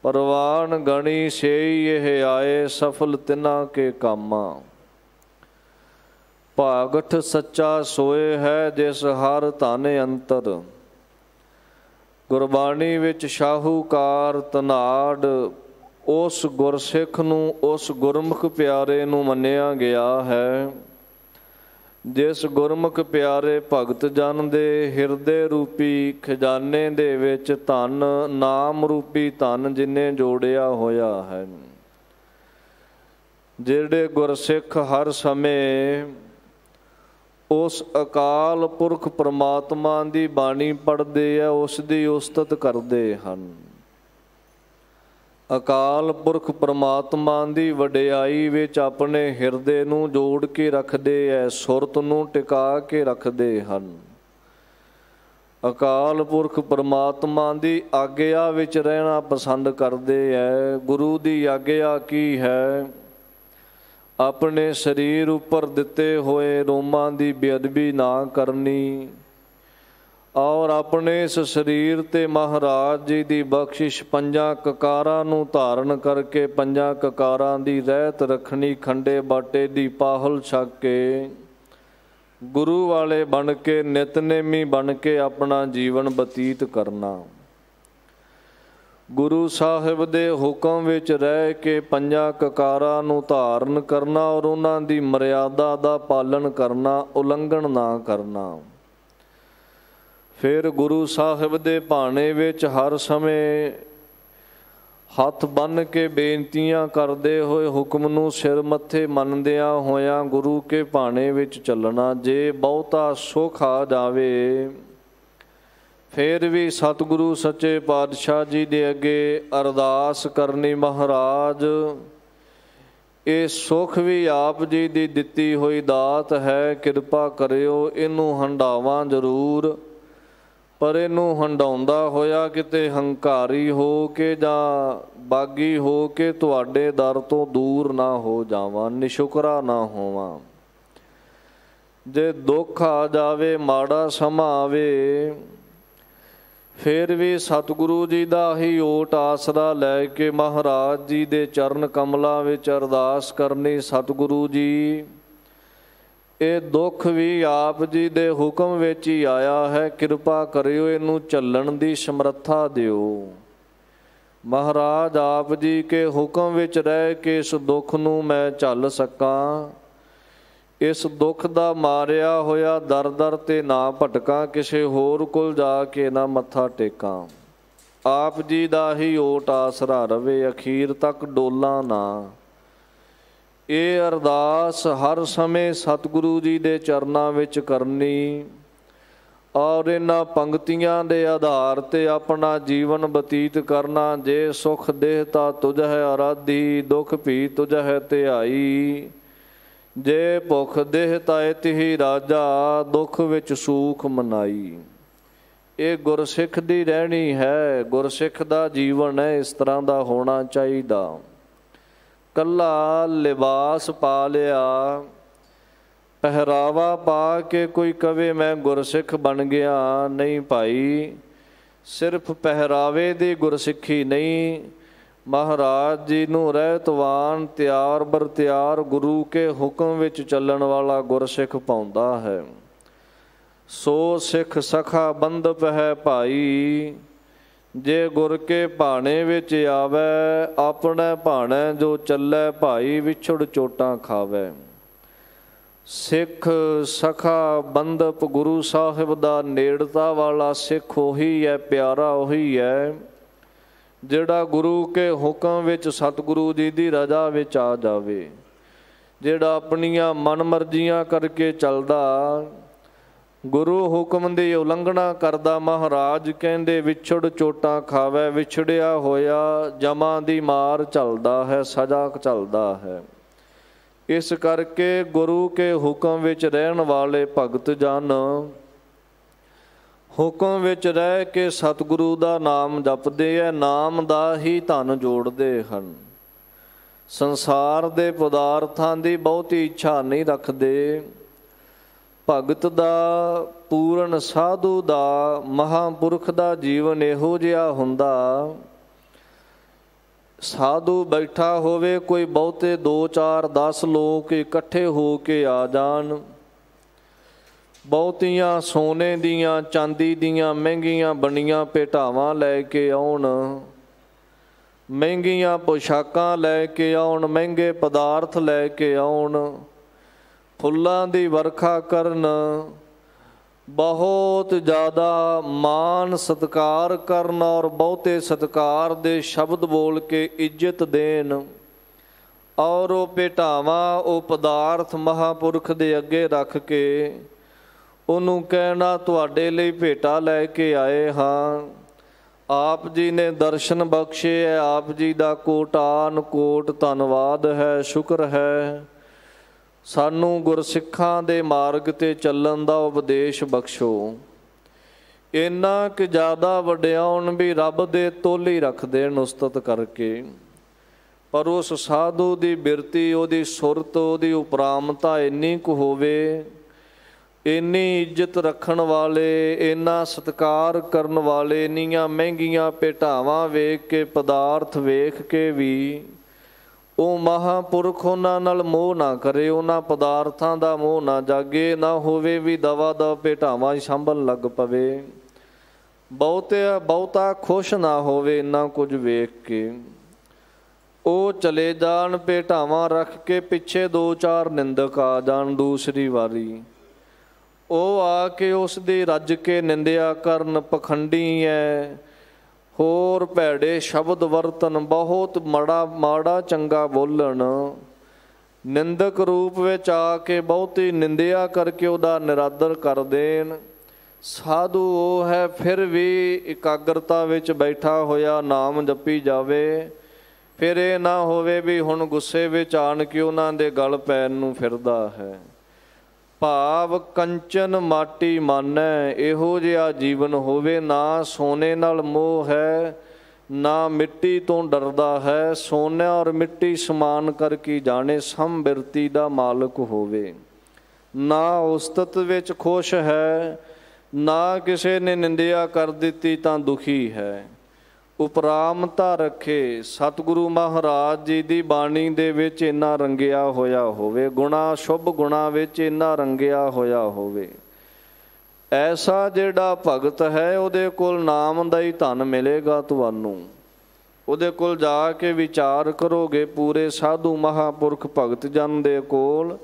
ਪਰਵਾਨ ਗਣੀ ਸੇਈ ਇਹ ਆਏ, ਸਫਲ ਤਿਨਾ ਕੇ ਕਾਮਾ। ਭਾਗਠ ਸੱਚਾ ਸੋਏ ਹੈ, ਜਿਸ ਹਰ ਧਨ ਅੰਤਰ। ਗੁਰਬਾਣੀ ਵਿੱਚ ਸ਼ਾਹੂਕਾਰ, ਧਨਾਢ ਉਸ ਗੁਰਸਿੱਖ ਨੂੰ, ਉਸ ਗੁਰਮੁਖ ਪਿਆਰੇ ਨੂੰ ਮੰਨਿਆ ਗਿਆ ਹੈ, ਜਿਸ ਗੁਰਮੁਖ ਪਿਆਰੇ ਭਗਤ ਜਨ ਦੇ ਹਿਰਦੇ ਰੂਪੀ ਖਜ਼ਾਨੇ ਦੇ ਵਿੱਚ ਧਨ, ਨਾਮ ਰੂਪੀ ਧਨ ਜਿਨੇ ਜੋੜਿਆ ਹੋਇਆ ਹੈ। ਜਿਹੜੇ ਗੁਰਸਿੱਖ ਹਰ ਸਮੇਂ ਉਸ ਅਕਾਲ ਪੁਰਖ ਪਰਮਾਤਮਾ ਦੀ ਬਾਣੀ ਪੜ੍ਹਦੇ ਆ, ਉਸ ਦੀ ਉਸਤਤ ਕਰਦੇ ਹਨ। ਅਕਾਲ ਪੁਰਖ ਪਰਮਾਤਮਾ ਦੀ ਵਡਿਆਈ ਵਿੱਚ ਆਪਣੇ ਹਿਰਦੇ ਨੂੰ ਜੋੜ ਕੇ ਰੱਖਦੇ ਐ, ਸੁਰਤ ਨੂੰ ਟਿਕਾ ਕੇ ਰੱਖਦੇ ਹਨ। ਅਕਾਲ ਪੁਰਖ ਪਰਮਾਤਮਾ ਦੀ ਆਗਿਆ ਵਿੱਚ ਰਹਿਣਾ ਪਸੰਦ ਕਰਦੇ ਐ। ਗੁਰੂ ਦੀ ਆਗਿਆ ਕੀ ਹੈ? ਆਪਣੇ ਸਰੀਰ ਉੱਪਰ ਦਿੱਤੇ ਹੋਏ ਰੋਮਾਂ ਦੀ ਬੇਅਦਬੀ ਨਾ ਕਰਨੀ, ਔਰ ਆਪਣੇ ਇਸ ਸਰੀਰ ਤੇ ਮਹਾਰਾਜ ਜੀ ਦੀ ਬਖਸ਼ਿਸ਼ ਪੰਜਾਂ ਕਕਾਰਾਂ ਨੂੰ ਧਾਰਨ ਕਰਕੇ ਪੰਜਾਂ ਕਕਾਰਾਂ ਦੀ ਰਹਿਤ ਰੱਖਣੀ, ਖੰਡੇ ਬਾਟੇ ਦੀ ਪਾਹਲ ਛਕ ਕੇ ਗੁਰੂ ਵਾਲੇ ਬਣ ਕੇ, ਨਿਤਨੇਮੀ ਬਣ ਕੇ ਆਪਣਾ ਜੀਵਨ ਬਤੀਤ ਕਰਨਾ। ਗੁਰੂ ਸਾਹਿਬ ਦੇ ਹੁਕਮ ਵਿੱਚ ਰਹਿ ਕੇ ਪੰਜਾਂ ਕਕਾਰਾਂ ਨੂੰ ਧਾਰਨ ਕਰਨਾ ਔਰ ਉਹਨਾਂ ਦੀ ਮਰਿਆਦਾ ਦਾ ਪਾਲਣ ਕਰਨਾ, ਉਲੰਘਣ ਨਾ ਕਰਨਾ। ਫਿਰ ਗੁਰੂ ਸਾਹਿਬ ਦੇ ਭਾਣੇ ਵਿੱਚ ਹਰ ਸਮੇਂ ਹੱਥ ਬੰਨ੍ਹ ਕੇ ਬੇਨਤੀਆਂ ਕਰਦੇ ਹੋਏ, ਹੁਕਮ ਨੂੰ ਸਿਰ ਮੱਥੇ ਮੰਨਦਿਆਂ ਹੋਇਆਂ ਗੁਰੂ ਕੇ ਭਾਣੇ ਵਿੱਚ ਚੱਲਣਾ। ਜੇ ਬਹੁਤਾ ਸੁੱਖ ਆ ਜਾਵੇ ਫਿਰ ਵੀ ਸਤਿਗੁਰੂ ਸੱਚੇ ਪਾਤਸ਼ਾਹ ਜੀ ਦੇ ਅੱਗੇ ਅਰਦਾਸ ਕਰਨੀ, ਮਹਾਰਾਜ ਇਹ ਸੁੱਖ ਵੀ ਆਪ ਜੀ ਦੀ ਦਿੱਤੀ ਹੋਈ ਦਾਤ ਹੈ, ਕਿਰਪਾ ਕਰਿਓ ਇਹਨੂੰ ਹੰਡਾਵਾਂ ਜ਼ਰੂਰ, ਪਰ ਇਹਨੂੰ ਹੰਡਾਉਂਦਾ ਹੋਇਆ ਕਿਤੇ ਹੰਕਾਰੀ ਹੋ ਕੇ ਜਾਂ ਬਾਗੀ ਹੋ ਕੇ ਤੁਹਾਡੇ ਦਰ ਤੋਂ ਦੂਰ ਨਾ ਹੋ ਜਾਵਾਂ, ਨਿਸ਼ੁਕਰਾ ਨਾ ਹੋਵਾਂ। ਜੇ ਦੁੱਖ ਆ ਜਾਵੇ, ਮਾੜਾ ਸਮਾਂ ਆਵੇ, ਫਿਰ ਵੀ ਸਤਿਗੁਰੂ ਜੀ ਦਾ ਹੀ ਓਟ ਆਸਰਾ ਲੈ ਕੇ ਮਹਾਰਾਜ ਜੀ ਦੇ ਚਰਨ ਕਮਲਾਂ ਵਿੱਚ ਅਰਦਾਸ ਕਰਨੀ, ਸਤਿਗੁਰੂ ਜੀ ਇਹ ਦੁੱਖ ਵੀ ਆਪ ਜੀ ਦੇ ਹੁਕਮ ਵਿੱਚ ਹੀ ਆਇਆ ਹੈ, ਕਿਰਪਾ ਕਰਿਓ ਇਹਨੂੰ ਝੱਲਣ ਦੀ ਸਮਰੱਥਾ ਦਿਓ। ਮਹਾਰਾਜ ਆਪ ਜੀ ਕੇ ਹੁਕਮ ਵਿੱਚ ਰਹਿ ਕੇ ਇਸ ਦੁੱਖ ਨੂੰ ਮੈਂ ਝੱਲ ਸਕਾਂ, ਇਸ ਦੁੱਖ ਦਾ ਮਾਰਿਆ ਹੋਇਆ ਦਰ ਦਰ ਤੇ ਨਾ ਭਟਕਾਂ, ਕਿਸੇ ਹੋਰ ਕੋਲ ਜਾ ਕੇ ਨਾ ਮੱਥਾ ਟੇਕਾਂ। ਆਪ ਜੀ ਦਾ ਹੀ ਓਟ ਆਸਰਾ ਰਵੇ, ਅਖੀਰ ਤੱਕ ਡੋਲਾਂ ਨਾ। ਇਹ ਅਰਦਾਸ ਹਰ ਸਮੇਂ ਸਤਿਗੁਰੂ ਜੀ ਦੇ ਚਰਨਾਂ ਵਿੱਚ ਕਰਨੀ ਔਰ ਇਹਨਾਂ ਪੰਕਤੀਆਂ ਦੇ ਆਧਾਰ ਤੇ ਆਪਣਾ ਜੀਵਨ ਬਤੀਤ ਕਰਨਾ। ਜੇ ਸੁਖ ਦੇਹਤਾ ਤੁਝ ਹੈ ਆਰਾਧੀ, ਦੁੱਖ ਭੀ ਤੁਝ ਹੈ ਧਿਆਈ। ਜੇ ਭੁੱਖ ਦੇਹਤਾ ਇਤਿ ਰਾਜਾ, ਦੁੱਖ ਵਿੱਚ ਸੂਖ ਮਨਾਈ। ਇਹ ਗੁਰਸਿੱਖ ਦੀ ਰਹਿਣੀ ਹੈ, ਗੁਰਸਿੱਖ ਦਾ ਜੀਵਨ ਹੈ, ਇਸ ਤਰ੍ਹਾਂ ਦਾ ਹੋਣਾ ਚਾਹੀਦਾ। ਕੱਲਾ ਲਿਬਾਸ ਪਾ ਲਿਆ, ਪਹਿਰਾਵਾ ਪਾ ਕੇ ਕੋਈ ਕਵੇ ਮੈਂ ਗੁਰਸਿੱਖ ਬਣ ਗਿਆ, ਨਹੀਂ ਭਾਈ। ਸਿਰਫ ਪਹਿਰਾਵੇ ਦੀ ਗੁਰਸਿੱਖੀ ਨਹੀਂ, ਮਹਾਰਾਜ ਜੀ ਨੂੰ ਰਹਿਤਵਾਨ ਤਿਆਰ ਬਰ ਤਿਆਰ ਗੁਰੂ ਕੇ ਹੁਕਮ ਵਿੱਚ ਚੱਲਣ ਵਾਲਾ ਗੁਰਸਿੱਖ ਪਾਉਂਦਾ ਹੈ। ਸੋ ਸਿੱਖ ਸਖਾ ਬੰਧਪ ਹੈ ਭਾਈ, ਜੇ ਗੁਰ ਕੇ ਭਾਣੇ ਵਿੱਚ ਆਵੇ, ਆਪਣੇ ਭਾਣੇ ਜੋ ਚੱਲੇ ਭਾਈ, ਵਿਛੜ ਚੋਟਾਂ ਖਾਵੇ। ਸਿੱਖ ਸਖਾ ਬੰਧਪ ਗੁਰੂ ਸਾਹਿਬ ਦਾ ਨੇੜਤਾ ਵਾਲਾ ਸਿੱਖ ਉਹੀ ਹੈ, ਪਿਆਰਾ ਉਹੀ ਹੈ ਜਿਹੜਾ ਗੁਰੂ ਕੇ ਹੁਕਮ ਵਿੱਚ ਸਤਿਗੁਰੂ ਜੀ ਦੀ ਰਜ਼ਾ ਵਿੱਚ ਆ ਜਾਵੇ। ਜਿਹੜਾ ਆਪਣੀਆਂ ਮਨ ਮਰਜ਼ੀਆਂ ਕਰਕੇ ਚੱਲਦਾ, ਗੁਰੂ ਹੁਕਮ ਦੀ ਉਲੰਘਣਾ ਕਰਦਾ, ਮਹਾਰਾਜ ਕਹਿੰਦੇ ਵਿਛੜ ਚੋਟਾਂ ਖਾਵੇ। ਵਿਛੜਿਆ ਹੋਇਆ ਜਮਾਂ ਦੀ ਮਾਰ ਝੱਲਦਾ ਹੈ, ਸਜ਼ਾ ਝੱਲਦਾ ਹੈ। ਇਸ ਕਰਕੇ ਗੁਰੂ ਕੇ ਹੁਕਮ ਵਿੱਚ ਰਹਿਣ ਵਾਲੇ ਭਗਤ ਜਨ ਹੁਕਮ ਵਿੱਚ ਰਹਿ ਕੇ ਸਤਿਗੁਰੂ ਦਾ ਨਾਮ ਜਪਦੇ ਹੈ, ਨਾਮ ਦਾ ਹੀ ਧਨ ਜੋੜਦੇ ਹਨ। ਸੰਸਾਰ ਦੇ ਪਦਾਰਥਾਂ ਦੀ ਬਹੁਤੀ ਇੱਛਾ ਨਹੀਂ ਰੱਖਦੇ। ਭਗਤ ਦਾ, ਪੂਰਨ ਸਾਧੂ ਦਾ, ਮਹਾਂਪੁਰਖ ਦਾ ਜੀਵਨ ਇਹੋ ਜਿਹਾ ਹੁੰਦਾ, ਸਾਧੂ ਬੈਠਾ ਹੋਵੇ, ਕੋਈ ਬਹੁਤੇ 2 4 10 ਲੋਕ ਇਕੱਠੇ ਹੋ ਕੇ ਆ ਜਾਣ, ਬਹੁਤੀਆਂ ਸੋਨੇ ਦੀਆਂ ਚਾਂਦੀ ਦੀਆਂ ਮਹਿੰਗੀਆਂ ਬਣੀਆਂ ਭੇਟਾਵਾਂ ਲੈ ਕੇ ਆਉਣ, ਮਹਿੰਗੀਆਂ ਪੋਸ਼ਾਕਾਂ ਲੈ ਕੇ ਆਉਣ, ਮਹਿੰਗੇ ਪਦਾਰਥ ਲੈ ਕੇ ਆਉਣ, ਫੁੱਲਾਂ ਦੀ ਵਰਖਾ ਕਰਨ, ਬਹੁਤ ਜ਼ਿਆਦਾ ਮਾਣ ਸਤਿਕਾਰ ਕਰਨ ਔਰ ਬਹੁਤੇ ਸਤਿਕਾਰ ਦੇ ਸ਼ਬਦ ਬੋਲ ਕੇ ਇੱਜ਼ਤ ਦੇਣ ਔਰ ਉਹ ਭੇਟਾਵਾਂ, ਉਹ ਪਦਾਰਥ ਮਹਾਂਪੁਰਖ ਦੇ ਅੱਗੇ ਰੱਖ ਕੇ ਉਹਨੂੰ ਕਹਿਣਾ ਤੁਹਾਡੇ ਲਈ ਭੇਟਾ ਲੈ ਕੇ ਆਏ ਹਾਂ। ਆਪ ਜੀ ਨੇ ਦਰਸ਼ਨ ਬਖਸ਼ੇ ਹੈ, ਆਪ ਜੀ ਦਾ ਕੋਟਾਨ ਕੋਟ ਧੰਨਵਾਦ ਹੈ, ਸ਼ੁਕਰ ਹੈ। ਸਾਨੂੰ ਗੁਰਸਿੱਖਾਂ ਦੇ ਮਾਰਗ 'ਤੇ ਚੱਲਣ ਦਾ ਉਪਦੇਸ਼ ਬਖਸ਼ੋ। ਇੰਨਾ ਕੁ ਜ਼ਿਆਦਾ ਵਡਿਆਉਣ ਵੀ ਰੱਬ ਦੇ ਤੋਲੀ ਰੱਖ ਦੇਣ ਉਸਤਤ ਕਰਕੇ, ਪਰ ਉਸ ਸਾਧੂ ਦੀ ਬਿਰਤੀ, ਉਹਦੀ ਸੁਰਤ, ਉਹਦੀ ਉਪਰਾਮਤਾ ਇੰਨੀ ਕੁ ਹੋਵੇ, ਇੰਨੀ ਇੱਜ਼ਤ ਰੱਖਣ ਵਾਲੇ, ਇੰਨਾ ਸਤਿਕਾਰ ਕਰਨ ਵਾਲੇ, ਇੰਨੀਆਂ ਮਹਿੰਗੀਆਂ ਭੇਟਾਵਾਂ ਵੇਖ ਕੇ, ਪਦਾਰਥ ਵੇਖ ਕੇ ਵੀ ਉਹ ਮਹਾਂਪੁਰਖ ਉਹਨਾਂ ਨਾਲ ਮੋਹ ਨਾ ਕਰੇ, ਉਹਨਾਂ ਪਦਾਰਥਾਂ ਦਾ ਮੋਹ ਨਾ ਜਾਗੇ, ਨਾ ਹੋਵੇ ਵੀ ਦਵਾ ਦਵ ਭੇਟਾਵਾਂ ਹੀ ਸਾਂਭਣ ਲੱਗ ਪਵੇ, ਬਹੁਤਾ ਖੁਸ਼ ਨਾ ਹੋਵੇ ਇੰਨਾ ਕੁਝ ਵੇਖ ਕੇ। ਉਹ ਚਲੇ ਜਾਣ, ਭੇਟਾਵਾਂ ਰੱਖ ਕੇ, ਪਿੱਛੇ 2 4 ਨਿੰਦਕ ਆ ਜਾਣ ਦੂਸਰੀ ਵਾਰੀ, ਉਹ ਆ ਕੇ ਉਸ ਦੀ ਰੱਜ ਕੇ ਨਿੰਦਿਆ ਕਰਨ, ਪਖੰਡੀ ਹੈ, ਹੋਰ ਭੈੜੇ ਸ਼ਬਦ ਵਰਤਨ, ਬਹੁਤ ਮਾੜਾ ਚੰਗਾ ਬੋਲਣ, ਨਿੰਦਕ ਰੂਪ ਵਿੱਚ ਆ ਕੇ ਬਹੁਤੀ ਨਿੰਦਿਆ ਕਰਕੇ ਉਹਦਾ ਨਿਰਾਦਰ ਕਰ ਦੇਣ। ਸਾਧੂ ਉਹ ਹੈ, ਫਿਰ ਵੀ ਇਕਾਗਰਤਾ ਵਿੱਚ ਬੈਠਾ ਹੋਇਆ ਨਾਮ ਜਪੀ ਜਾਵੇ, ਫਿਰ ਇਹ ਨਾ ਹੋਵੇ ਵੀ ਹੁਣ ਗੁੱਸੇ ਵਿੱਚ ਆਣ ਕੇ ਉਹਨਾਂ ਦੇ ਗਲ ਪੈਣ ਨੂੰ ਫਿਰਦਾ ਹੈ। ਭਾਵ ਕੰਚਨ ਮਾਟੀ ਮਾਨੈ, ਇਹੋ ਜਿਹਾ ਜੀਵਨ ਹੋਵੇ। ਨਾ ਸੋਨੇ ਨਾਲ ਮੋਹ ਹੈ, ਨਾ ਮਿੱਟੀ ਤੋਂ ਡਰਦਾ ਹੈ। ਸੋਨਾ ਔਰ ਮਿੱਟੀ ਸਮਾਨ ਕਰ ਕੀ ਜਾਣੇ, ਸਮਬਿਰਤੀ ਦਾ ਮਾਲਕ ਹੋਵੇ। ਨਾ ਉਸਤਤ ਵਿੱਚ ਖੁਸ਼ ਹੈ, ਨਾ ਕਿਸੇ ਨੇ ਨਿੰਦਿਆ ਕਰ ਦਿੱਤੀ ਤਾਂ ਦੁਖੀ ਹੈ। ਉਪਰਾਮਤਾ ਰੱਖੇ। ਸਤਿਗੁਰੂ ਮਹਾਰਾਜ ਜੀ ਦੀ ਬਾਣੀ ਦੇ ਵਿੱਚ ਇੰਨਾ ਰੰਗਿਆ ਹੋਇਆ ਹੋਵੇ, ਗੁਣਾ ਸ਼ੁਭ ਗੁਣਾ ਵਿੱਚ ਇੰਨਾ ਰੰਗਿਆ ਹੋਇਆ ਹੋਵੇ। ਐਸਾ ਜਿਹੜਾ ਭਗਤ ਹੈ ਉਹਦੇ ਕੋਲ ਨਾਮ ਦਾ ਹੀ ਧਨ ਮਿਲੇਗਾ ਤੁਹਾਨੂੰ। ਉਹਦੇ ਕੋਲ ਜਾ ਕੇ ਵਿਚਾਰ ਕਰੋਗੇ ਪੂਰੇ ਸਾਧੂ ਮਹਾਂਪੁਰਖ ਭਗਤ ਜਨ ਦੇ ਕੋਲ,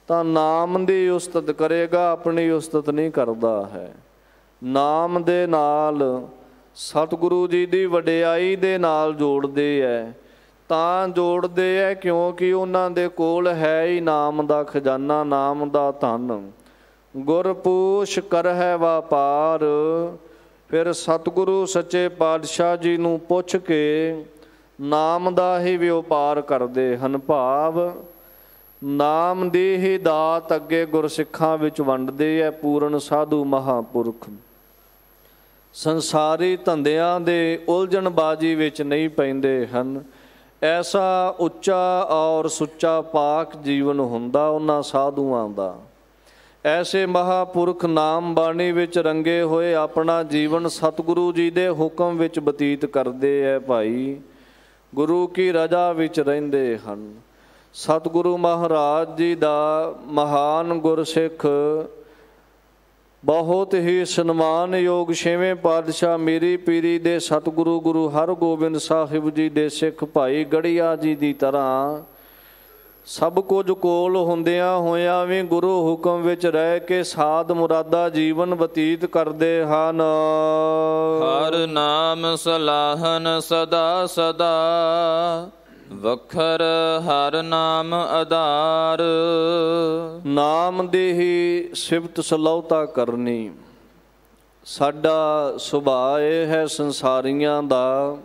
ਤਾਂ ਨਾਮ ਦੀ ਉਸਤਤ ਕਰੇਗਾ, ਆਪਣੀ ਉਸਤਤ ਨਹੀਂ ਕਰਦਾ ਹੈ। ਨਾਮ ਦੇ ਨਾਲ ਸਤਿਗੁਰੂ ਜੀ ਦੀ ਵਡਿਆਈ ਦੇ ਨਾਲ ਜੋੜਦੇ ਹੈ। ਤਾਂ ਜੋੜਦੇ ਹੈ ਕਿਉਂਕਿ ਉਹਨਾਂ ਦੇ ਕੋਲ ਹੈ ਹੀ ਨਾਮ ਦਾ ਖਜ਼ਾਨਾ, ਨਾਮ ਦਾ ਧਨ। ਗੁਰਪੂਛ ਕਰਹਿ ਵਪਾਰ। ਫਿਰ ਸਤਿਗੁਰੂ ਸੱਚੇ ਪਾਤਸ਼ਾਹ ਜੀ ਨੂੰ ਪੁੱਛ ਕੇ ਨਾਮ ਦਾ ਹੀ ਵਪਾਰ ਕਰਦੇ ਹਨ। ਭਾਵ ਨਾਮ ਦੀ ਹੀ ਦਾਤ ਅੱਗੇ ਗੁਰਸਿੱਖਾਂ ਵਿੱਚ ਵੰਡਦੇ ਹੈ ਪੂਰਨ ਸਾਧੂ ਮਹਾਂਪੁਰਖ। ਸੰਸਾਰੀ ਧੰਦਿਆਂ ਦੇ ਉਲਝਣਬਾਜ਼ੀ ਵਿੱਚ ਨਹੀਂ ਪੈਂਦੇ ਹਨ। ਐਸਾ ਉੱਚਾ ਔਰ ਸੁੱਚਾ ਪਾਕ ਜੀਵਨ ਹੁੰਦਾ ਉਹਨਾਂ ਸਾਧੂਆਂ ਦਾ। ਐਸੇ ਮਹਾਂਪੁਰਖ ਨਾਮ ਬਾਣੀ ਵਿੱਚ ਰੰਗੇ ਹੋਏ ਆਪਣਾ ਜੀਵਨ ਸਤਿਗੁਰੂ ਜੀ ਦੇ ਹੁਕਮ ਵਿੱਚ ਬਤੀਤ ਕਰਦੇ ਹੈ ਭਾਈ। ਗੁਰੂ ਕੀ ਰਜ਼ਾ ਵਿੱਚ ਰਹਿੰਦੇ ਹਨ। ਸਤਿਗੁਰੂ ਮਹਾਰਾਜ ਜੀ ਦਾ ਮਹਾਨ ਗੁਰਸਿੱਖ, ਬਹੁਤ ਹੀ ਸਨਮਾਨਯੋਗ ਛੇਵੇਂ ਪਾਤਸ਼ਾਹ ਮੇਰੀ ਪੀਰੀ ਦੇ ਸਤਿਗੁਰੂ ਗੁਰੂ ਹਰਗੋਬਿੰਦ ਸਾਹਿਬ ਜੀ ਦੇ ਸਿੱਖ ਭਾਈ ਗੜੀਆ ਜੀ ਦੀ ਤਰ੍ਹਾਂ ਸਭ ਕੁਝ ਕੋਲ ਹੁੰਦਿਆਂ ਹੋਇਆਂ ਵੀ ਗੁਰੂ ਹੁਕਮ ਵਿੱਚ ਰਹਿ ਕੇ ਸਾਧ ਮੁਰਾਦਾ ਜੀਵਨ ਬਤੀਤ ਕਰਦੇ ਹਨ। ਹਰ ਨਾਮ ਸਲਾਹਨ ਸਦਾ ਸਦਾ, ਵਖਰ ਹਰ ਨਾਮ ਆਧਾਰ। ਨਾਮ ਦੀ ਹੀ ਸਿਫਤ ਸਲਾਹੁਤਾ ਕਰਨੀ ਸਾਡਾ ਸੁਭਾਅ ਇਹ ਹੈ ਸੰਸਾਰੀਆਂ ਦਾ।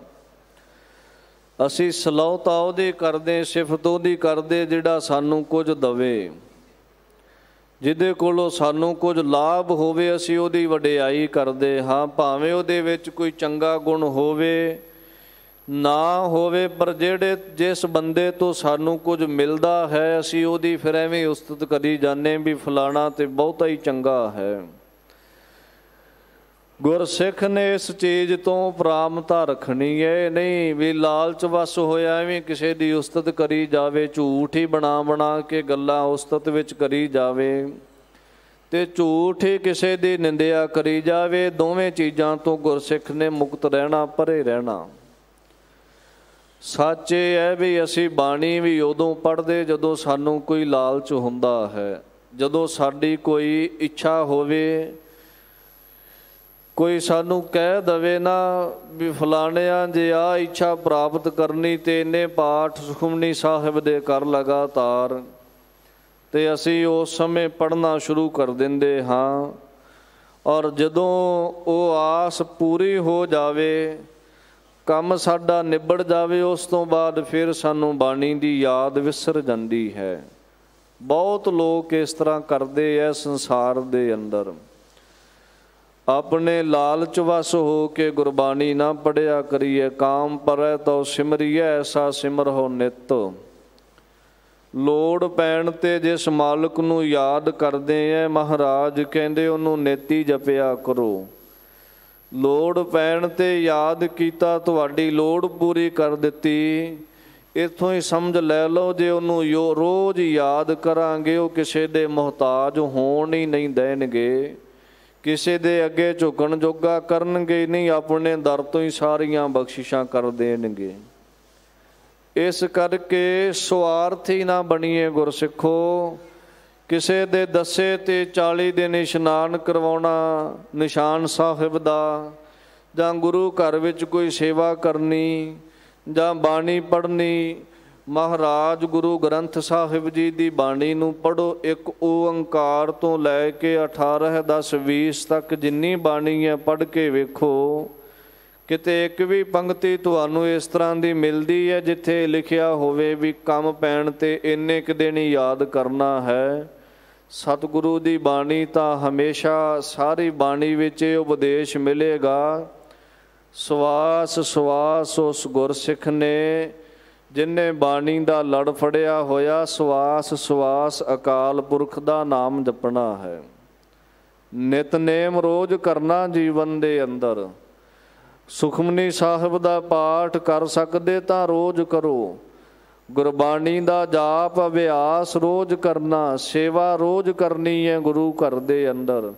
ਅਸੀਂ ਸਲਾਹੁਤਾ ਉਹਦੀ ਕਰਦੇ, ਸਿਫਤ ਉਹਦੀ ਕਰਦੇ ਜਿਹੜਾ ਸਾਨੂੰ ਕੁਝ ਦਵੇ, ਜਿਹਦੇ ਕੋਲੋਂ ਸਾਨੂੰ ਕੁਝ ਲਾਭ ਹੋਵੇ ਅਸੀਂ ਉਹਦੀ ਵਡਿਆਈ ਕਰਦੇ ਹਾਂ। ਭਾਵੇਂ ਉਹਦੇ ਵਿੱਚ ਕੋਈ ਚੰਗਾ ਗੁਣ ਹੋਵੇ ਨਾ ਹੋਵੇ, ਪਰ ਜਿਸ ਬੰਦੇ ਤੋਂ ਸਾਨੂੰ ਕੁਝ ਮਿਲਦਾ ਹੈ ਅਸੀਂ ਉਹਦੀ ਫਿਰ ਐਵੇਂ ਉਸਤਤ ਕਰੀ ਜਾਂਦੇ ਵੀ ਫਲਾਣਾ ਤੇ ਬਹੁਤਾ ਹੀ ਚੰਗਾ ਹੈ। ਗੁਰਸਿੱਖ ਨੇ ਇਸ ਚੀਜ਼ ਤੋਂ ਉਪਰਾਮਤਾ ਰੱਖਣੀ ਹੈ। ਨਹੀਂ ਵੀ ਲਾਲਚ ਵਸ ਹੋਇਆ ਐਵੇਂ ਕਿਸੇ ਦੀ ਉਸਤਤ ਕਰੀ ਜਾਵੇ, ਝੂਠ ਹੀ ਬਣਾ ਕੇ ਗੱਲਾਂ ਉਸਤਤ ਵਿੱਚ ਕਰੀ ਜਾਵੇ ਤੇ ਝੂਠ ਹੀ ਕਿਸੇ ਦੀ ਨਿੰਦਿਆ ਕਰੀ ਜਾਵੇ। ਦੋਵੇਂ ਚੀਜ਼ਾਂ ਤੋਂ ਗੁਰਸਿੱਖ ਨੇ ਮੁਕਤ ਰਹਿਣਾ, ਪਰੇ ਰਹਿਣਾ। ਸੱਚ ਇਹ ਹੈ ਵੀ ਅਸੀਂ ਬਾਣੀ ਵੀ ਉਦੋਂ ਪੜ੍ਹਦੇ ਜਦੋਂ ਸਾਨੂੰ ਕੋਈ ਲਾਲਚ ਹੁੰਦਾ ਹੈ, ਜਦੋਂ ਸਾਡੀ ਕੋਈ ਇੱਛਾ ਹੋਵੇ, ਕੋਈ ਸਾਨੂੰ ਕਹਿ ਦਵੇ ਨਾ ਵੀ ਫਲਾਣਿਆਂ ਜੇ ਆਹ ਇੱਛਾ ਪ੍ਰਾਪਤ ਕਰਨੀ ਤੇ ਇੰਨੇ ਪਾਠ ਸੁਖਮਨੀ ਸਾਹਿਬ ਦੇ ਕਰ ਲਗਾਤਾਰ, ਤੇ ਅਸੀਂ ਉਸ ਸਮੇਂ ਪੜ੍ਹਨਾ ਸ਼ੁਰੂ ਕਰ ਦਿੰਦੇ ਹਾਂ। ਔਰ ਜਦੋਂ ਉਹ ਆਸ ਪੂਰੀ ਹੋ ਜਾਵੇ, ਕੰਮ ਸਾਡਾ ਨਿਬੜ ਜਾਵੇ, ਉਸ ਤੋਂ ਬਾਅਦ ਫਿਰ ਸਾਨੂੰ ਬਾਣੀ ਦੀ ਯਾਦ ਵਿਸਰ ਜਾਂਦੀ ਹੈ। ਬਹੁਤ ਲੋਕ ਇਸ ਤਰ੍ਹਾਂ ਕਰਦੇ ਐ ਸੰਸਾਰ ਦੇ ਅੰਦਰ। ਆਪਣੇ ਲਾਲਚ ਵਸ ਹੋ ਕੇ ਗੁਰਬਾਣੀ ਨਾ ਪੜ੍ਹਿਆ ਕਰੀਏ। ਕਾਮ ਪਰੈ ਤਉ ਸਿਮਰੀਐ, ਐਸਾ ਸਿਮਰਹੁ ਨਿਤ। ਲੋੜ ਪੈਣ ਤੇ ਜਿਸ ਮਾਲਕ ਨੂੰ ਯਾਦ ਕਰਦੇ ਐ, ਮਹਾਰਾਜ ਕਹਿੰਦੇ ਉਹਨੂੰ ਨੇਤੀ ਜਪਿਆ ਕਰੋ। ਲੋੜ ਪੈਣ ਤੇ ਯਾਦ ਕੀਤਾ, ਤੁਹਾਡੀ ਲੋੜ ਪੂਰੀ ਕਰ ਦਿੱਤੀ। ਇੱਥੋਂ ਹੀ ਸਮਝ ਲੈ ਲਓ ਜੇ ਉਹਨੂੰ ਰੋਜ਼ ਯਾਦ ਕਰਾਂਗੇ ਉਹ ਕਿਸੇ ਦੇ ਮੁਹਤਾਜ ਹੋਣ ਹੀ ਨਹੀਂ ਦੇਣਗੇ, ਕਿਸੇ ਦੇ ਅੱਗੇ ਝੁਕਣ ਜੋਗਾ ਕਰਨਗੇ ਨਹੀਂ, ਆਪਣੇ ਦਰ ਤੋਂ ਹੀ ਸਾਰੀਆਂ ਬਖਸ਼ਿਸ਼ਾਂ ਕਰ ਦੇਣਗੇ। ਇਸ ਕਰਕੇ ਸੁਆਰਥੀ ਨਾ ਬਣੀਏ ਗੁਰਸਿੱਖੋ। ਕਿਸੇ ਦੇ ਦੱਸੇ ਤੇ 40 ਦਿਨ ਇਸ਼ਨਾਨ ਕਰਵਾਉਣਾ ਨਿਸ਼ਾਨ ਸਾਹਿਬ ਦਾ, ਜਾਂ ਗੁਰੂ ਘਰ ਵਿੱਚ ਕੋਈ ਸੇਵਾ ਕਰਨੀ, ਜਾਂ ਬਾਣੀ ਪੜ੍ਹਨੀ। ਮਹਾਰਾਜ ਗੁਰੂ ਗ੍ਰੰਥ ਸਾਹਿਬ ਜੀ ਦੀ ਬਾਣੀ ਨੂੰ ਪੜ੍ਹੋ। ਇੱਕ ਓੰਕਾਰ ਤੋਂ ਲੈ ਕੇ 18, 10, 20 ਤੱਕ ਜਿੰਨੀ ਬਾਣੀ ਹੈ ਪੜ੍ਹ ਕੇ ਵੇਖੋ। ਕਿਤੇ ਇੱਕ ਵੀ ਪੰਕਤੀ ਤੁਹਾਨੂੰ ਇਸ ਤਰ੍ਹਾਂ ਦੀ ਮਿਲਦੀ ਹੈ ਜਿੱਥੇ ਲਿਖਿਆ ਹੋਵੇ ਵੀ ਕੰਮ ਪੈਣ 'ਤੇ ਇੰਨੇ ਕੁ ਦਿਨ ਹੀ ਯਾਦ ਕਰਨਾ ਹੈ? ਸਤਿਗੁਰੂ ਦੀ ਬਾਣੀ ਤਾਂ ਹਮੇਸ਼ਾ ਸਾਰੀ ਬਾਣੀ ਵਿੱਚ ਇਹ ਉਪਦੇਸ਼ ਮਿਲੇਗਾ। ਸਵਾਸ ਸਵਾਸ ਉਸ ਗੁਰਸਿੱਖ ਨੇ ਜਿਹਨੇ ਬਾਣੀ ਦਾ ਲੜ ਫੜਿਆ ਹੋਇਆ, ਸਵਾਸ ਸਵਾਸ ਅਕਾਲ ਪੁਰਖ ਦਾ ਨਾਮ ਜਪਣਾ ਹੈ। ਨਿਤਨੇਮ ਰੋਜ਼ ਕਰਨਾ ਜੀਵਨ ਦੇ ਅੰਦਰ। ਸੁਖਮਨੀ ਸਾਹਿਬ ਦਾ ਪਾਠ ਕਰ ਸਕਦੇ ਤਾਂ ਰੋਜ਼ ਕਰੋ। ਗੁਰਬਾਣੀ ਦਾ ਜਾਪ ਅਭਿਆਸ ਰੋਜ਼ ਕਰਨਾ, ਸੇਵਾ ਰੋਜ਼ ਕਰਨੀ ਹੈ ਗੁਰੂ ਘਰ ਦੇ ਅੰਦਰ।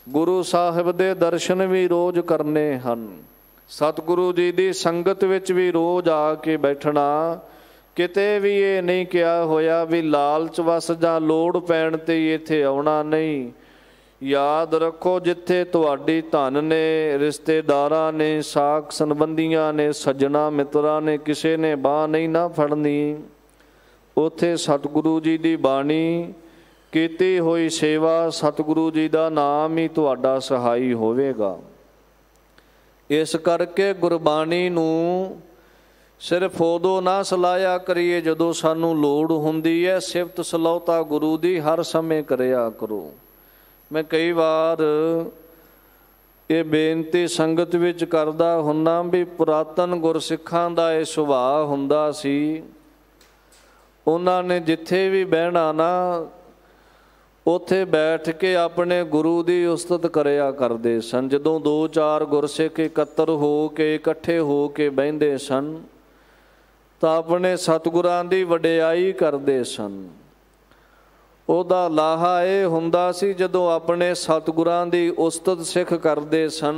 ਗੁਰੂ ਸਾਹਿਬ ਦੇ ਦਰਸ਼ਨ ਵੀ ਰੋਜ਼ ਕਰਨੇ ਹਨ। ਸਤਿਗੁਰੂ ਜੀ ਦੀ ਸੰਗਤ ਵਿੱਚ ਵੀ ਰੋਜ਼ ਆ ਕੇ ਬੈਠਣਾ। ਕਿਤੇ ਵੀ ਇਹ ਨਹੀਂ ਕਿਹਾ ਹੋਇਆ ਵੀ ਲਾਲਚ ਵਸ ਜਾਂ ਲੋੜ ਪੈਣ 'ਤੇ ਇੱਥੇ ਆਉਣਾ ਨਹੀਂ। ਯਾਦ ਰੱਖੋ, ਜਿੱਥੇ ਤੁਹਾਡੀ ਧਨ ਨੇ, ਰਿਸ਼ਤੇਦਾਰਾਂ ਨੇ, ਸਾਕ ਸੰਬੰਧੀਆਂ ਨੇ, ਸੱਜਣਾ ਮਿੱਤਰਾਂ ਨੇ, ਕਿਸੇ ਨੇ ਬਾਂਹ ਨਹੀਂ ਨਾ ਫੜਨੀ। ਉੱਥੇ ਸਤਿਗੁਰੂ ਜੀ ਦੀ ਬਾਣੀ ਕੀਤੀ ਹੋਈ ਸੇਵਾ, ਸਤਿਗੁਰੂ ਜੀ ਦਾ ਨਾਮ ਹੀ ਤੁਹਾਡਾ ਸਹਾਈ ਹੋਵੇਗਾ। ਇਸ ਕਰਕੇ ਗੁਰਬਾਣੀ ਨੂੰ ਸਿਰਫ ਉਦੋਂ ਨਾ ਸਲਾਹਿਆ ਕਰੀਏ ਜਦੋਂ ਸਾਨੂੰ ਲੋੜ ਹੁੰਦੀ ਹੈ। ਸਿਫਤ ਸਲਾਹੁਤਾ ਗੁਰੂ ਦੀ ਹਰ ਸਮੇਂ ਕਰਿਆ ਕਰੋ। ਮੈਂ ਕਈ ਵਾਰ ਇਹ ਬੇਨਤੀ ਸੰਗਤ ਵਿੱਚ ਕਰਦਾ ਹੁੰਦਾ ਵੀ ਪੁਰਾਤਨ ਗੁਰਸਿੱਖਾਂ ਦਾ ਇਹ ਸੁਭਾਅ ਹੁੰਦਾ ਸੀ। ਉਹਨਾਂ ਨੇ ਜਿੱਥੇ ਵੀ ਬਹਿਣਾ ਨਾ, ਉੱਥੇ ਬੈਠ ਕੇ ਆਪਣੇ ਗੁਰੂ ਦੀ ਉਸਤਤ ਕਰਿਆ ਕਰਦੇ ਸਨ। ਜਦੋਂ 2-4 ਗੁਰਸਿੱਖ ਇਕੱਤਰ ਹੋ ਕੇ, ਇਕੱਠੇ ਹੋ ਕੇ ਬਹਿੰਦੇ ਸਨ ਤਾਂ ਆਪਣੇ ਸਤਿਗੁਰਾਂ ਦੀ ਵਡਿਆਈ ਕਰਦੇ ਸਨ। ਉਹਦਾ ਲਾਹਾ ਇਹ ਹੁੰਦਾ ਸੀ, ਜਦੋਂ ਆਪਣੇ ਸਤਿਗੁਰਾਂ ਦੀ ਉਸਤਤ ਸਿੱਖ ਕਰਦੇ ਸਨ,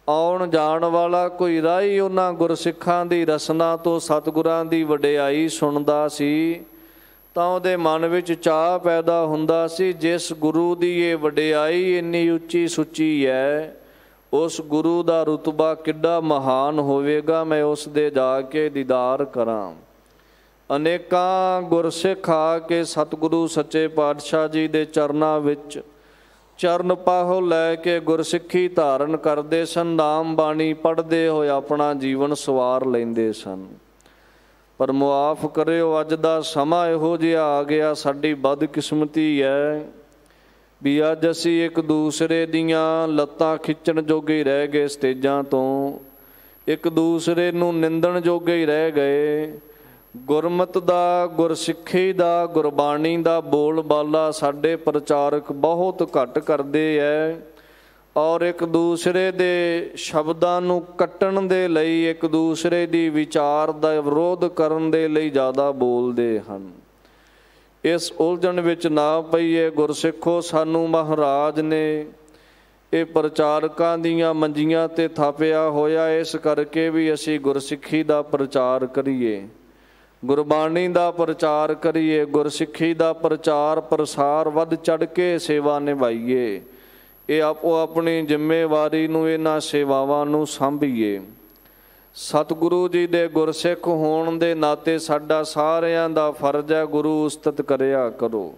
ਆਉਣ ਜਾਣ ਵਾਲਾ ਕੋਈ ਰਾਹੀ ਉਹਨਾਂ ਗੁਰਸਿੱਖਾਂ ਦੀ ਰਸਨਾ ਤੋਂ ਸਤਿਗੁਰਾਂ ਦੀ ਵਡਿਆਈ ਸੁਣਦਾ ਸੀ ਤਾਂ ਉਹਦੇ ਮਨ ਵਿੱਚ ਚਾਅ ਪੈਦਾ ਹੁੰਦਾ ਸੀ, ਜਿਸ ਗੁਰੂ ਦੀ ਇਹ ਵਡਿਆਈ ਇੰਨੀ ਉੱਚੀ ਸੁੱਚੀ ਹੈ, ਉਸ ਗੁਰੂ ਦਾ ਰੁਤਬਾ ਕਿੱਡਾ ਮਹਾਨ ਹੋਵੇਗਾ, ਮੈਂ ਉਸ ਦੇ ਜਾ ਕੇ ਦੀਦਾਰ ਕਰਾਂ। ਅਨੇਕਾਂ ਗੁਰਸਿੱਖ ਆ ਕੇ ਸਤਿਗੁਰੂ ਸੱਚੇ ਪਾਤਸ਼ਾਹ ਜੀ ਦੇ ਚਰਨਾਂ ਵਿੱਚ ਚਰਨ ਪਾਹੋ ਲੈ ਕੇ ਗੁਰਸਿੱਖੀ ਧਾਰਨ ਕਰਦੇ ਸਨ। ਨਾਮ ਬਾਣੀ ਪੜ੍ਹਦੇ ਹੋਏ ਆਪਣਾ ਜੀਵਨ ਸਵਾਰ ਲੈਂਦੇ ਸਨ। ਪਰ ਮੁਆਫ ਕਰਿਓ, ਅੱਜ ਦਾ ਸਮਾਂ ਇਹੋ ਜਿਹਾ ਆ ਗਿਆ, ਸਾਡੀ ਬਦਕਿਸਮਤੀ ਹੈ ਵੀ ਅੱਜ ਅਸੀਂ ਇੱਕ ਦੂਸਰੇ ਦੀਆਂ ਲੱਤਾਂ ਖਿੱਚਣ ਜੋਗੇ ਰਹਿ ਗਏ ਸਟੇਜਾਂ ਤੋਂ, ਇੱਕ ਦੂਸਰੇ ਨੂੰ ਨਿੰਦਣ ਜੋਗੇ ਹੀ ਰਹਿ ਗਏ। ਗੁਰਮਤ ਦਾ, ਗੁਰਸਿੱਖੀ ਦਾ, ਗੁਰਬਾਣੀ ਦਾ ਬੋਲ ਬਾਲਾ ਸਾਡੇ ਪ੍ਰਚਾਰਕ ਬਹੁਤ ਘੱਟ ਕਰਦੇ ਹੈ ਔਰ ਇੱਕ ਦੂਸਰੇ ਦੇ ਸ਼ਬਦਾਂ ਨੂੰ ਕੱਟਣ ਦੇ ਲਈ, ਇੱਕ ਦੂਸਰੇ ਦੀ ਵਿਚਾਰ ਦਾ ਵਿਰੋਧ ਕਰਨ ਦੇ ਲਈ ਜ਼ਿਆਦਾ ਬੋਲਦੇ ਹਨ। ਇਸ ਉਲਝਣ ਵਿੱਚ ਨਾ ਪਈਏ ਗੁਰਸਿੱਖੋ। ਸਾਨੂੰ ਮਹਾਰਾਜ ਨੇ ਇਹ ਪ੍ਰਚਾਰਕਾਂ ਦੀਆਂ ਮੰਜੀਆਂ 'ਤੇ ਥਾਪਿਆ ਹੋਇਆ, ਇਸ ਕਰਕੇ ਵੀ ਅਸੀਂ ਗੁਰਸਿੱਖੀ ਦਾ ਪ੍ਰਚਾਰ ਕਰੀਏ, ਗੁਰਬਾਣੀ ਦਾ ਪ੍ਰਚਾਰ ਕਰੀਏ, ਗੁਰਸਿੱਖੀ ਦਾ ਪ੍ਰਚਾਰ ਪ੍ਰਸਾਰ ਵੱਧ ਚੜ੍ਹ ਕੇ ਸੇਵਾ ਨਿਭਾਈਏ। ਇਹ ਆਪੋ ਆਪਣੀ ਜ਼ਿੰਮੇਵਾਰੀ ਨੂੰ, ਇਹਨਾਂ ਸੇਵਾਵਾਂ ਨੂੰ ਸਾਂਭੀਏ। ਸਤਿਗੁਰੂ ਜੀ ਦੇ ਗੁਰਸਿੱਖ ਹੋਣ ਦੇ ਨਾਤੇ ਸਾਡਾ ਸਾਰਿਆਂ ਦਾ ਫਰਜ਼ ਹੈ, ਗੁਰੂ ਉਸਤਤ ਕਰਿਆ ਕਰੋ,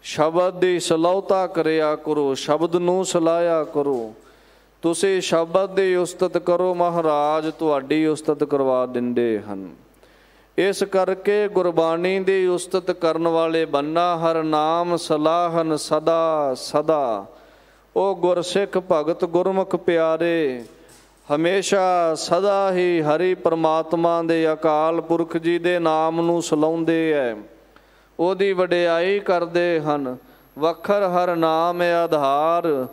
ਸ਼ਬਦ ਦੀ ਸਲਾਹੁਤਾ ਕਰਿਆ ਕਰੋ, ਸ਼ਬਦ ਨੂੰ ਸਲਾਹਿਆ ਕਰੋ। ਤੁਸੀਂ ਸ਼ਬਦ ਦੀ ਉਸਤਤ ਕਰੋ, ਮਹਾਰਾਜ ਤੁਹਾਡੀ ਉਸਤਤ ਕਰਵਾ ਦਿੰਦੇ ਹਨ। ਇਸ ਕਰਕੇ ਗੁਰਬਾਣੀ ਦੀ ਉਸਤਤ ਕਰਨ ਵਾਲੇ ਬੰਨਾ ਹਰ ਨਾਮ ਸਲਾਹਨ ਸਦਾ ਸਦਾ। ਉਹ ਗੁਰਸਿੱਖ ਭਗਤ ਗੁਰਮੁਖ ਪਿਆਰੇ ਹਮੇਸ਼ਾ ਸਦਾ ਹੀ ਹਰੀ ਪਰਮਾਤਮਾ ਦੇ ਅਕਾਲ ਪੁਰਖ ਜੀ ਦੇ ਨਾਮ ਨੂੰ ਸਲਾਉਂਦੇ ਹੈ, ਉਹਦੀ ਵਡਿਆਈ ਕਰਦੇ ਹਨ। ਵਖਰ ਹਰ ਨਾਮ ਆਧਾਰ,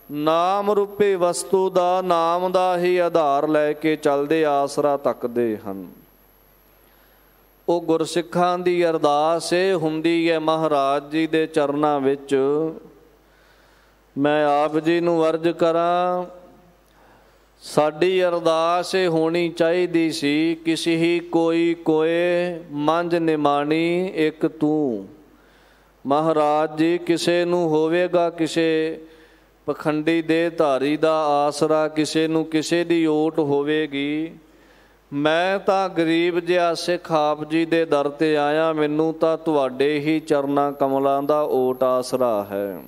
ਨਾਮ ਰੂਪੀ ਵਸਤੂ ਦਾ, ਨਾਮ ਦਾ ਹੀ ਆਧਾਰ ਲੈ ਕੇ ਚੱਲਦੇ, ਆਸਰਾ ਤੱਕਦੇ ਹਨ। ਉਹ ਗੁਰਸਿੱਖਾਂ ਦੀ ਅਰਦਾਸ ਇਹ ਹੁੰਦੀ ਹੈ ਮਹਾਰਾਜ ਜੀ ਦੇ ਚਰਨਾਂ ਵਿੱਚ। ਮੈਂ ਆਪ ਜੀ ਨੂੰ ਅਰਜ਼ ਕਰਾਂ, ਸਾਡੀ ਅਰਦਾਸ ਇਹ ਹੋਣੀ ਚਾਹੀਦੀ ਸੀ, ਕਿਸੇ ਹੀ ਕੋਈ ਕੋਏ ਮੰਝ ਨਿਮਾਣੀ ਇੱਕ ਤੂੰ। ਮਹਾਰਾਜ ਜੀ ਕਿਸੇ ਨੂੰ ਹੋਵੇਗਾ ਕਿਸੇ ਪਖੰਡੀ ਦੇ ਧਾਰੀ ਦਾ ਆਸਰਾ, ਕਿਸੇ ਨੂੰ ਕਿਸੇ ਦੀ ਓਟ ਹੋਵੇਗੀ। ਮੈਂ ਤਾਂ ਗਰੀਬ ਜਿਹਾ ਸਿੱਖ ਆਪ ਜੀ ਦੇ ਦਰ 'ਤੇ ਆਇਆ, ਮੈਨੂੰ ਤਾਂ ਤੁਹਾਡੇ ਹੀ ਚਰਨਾਂ ਕਮਲਾਂ ਦਾ ਓਟ ਆਸਰਾ ਹੈ।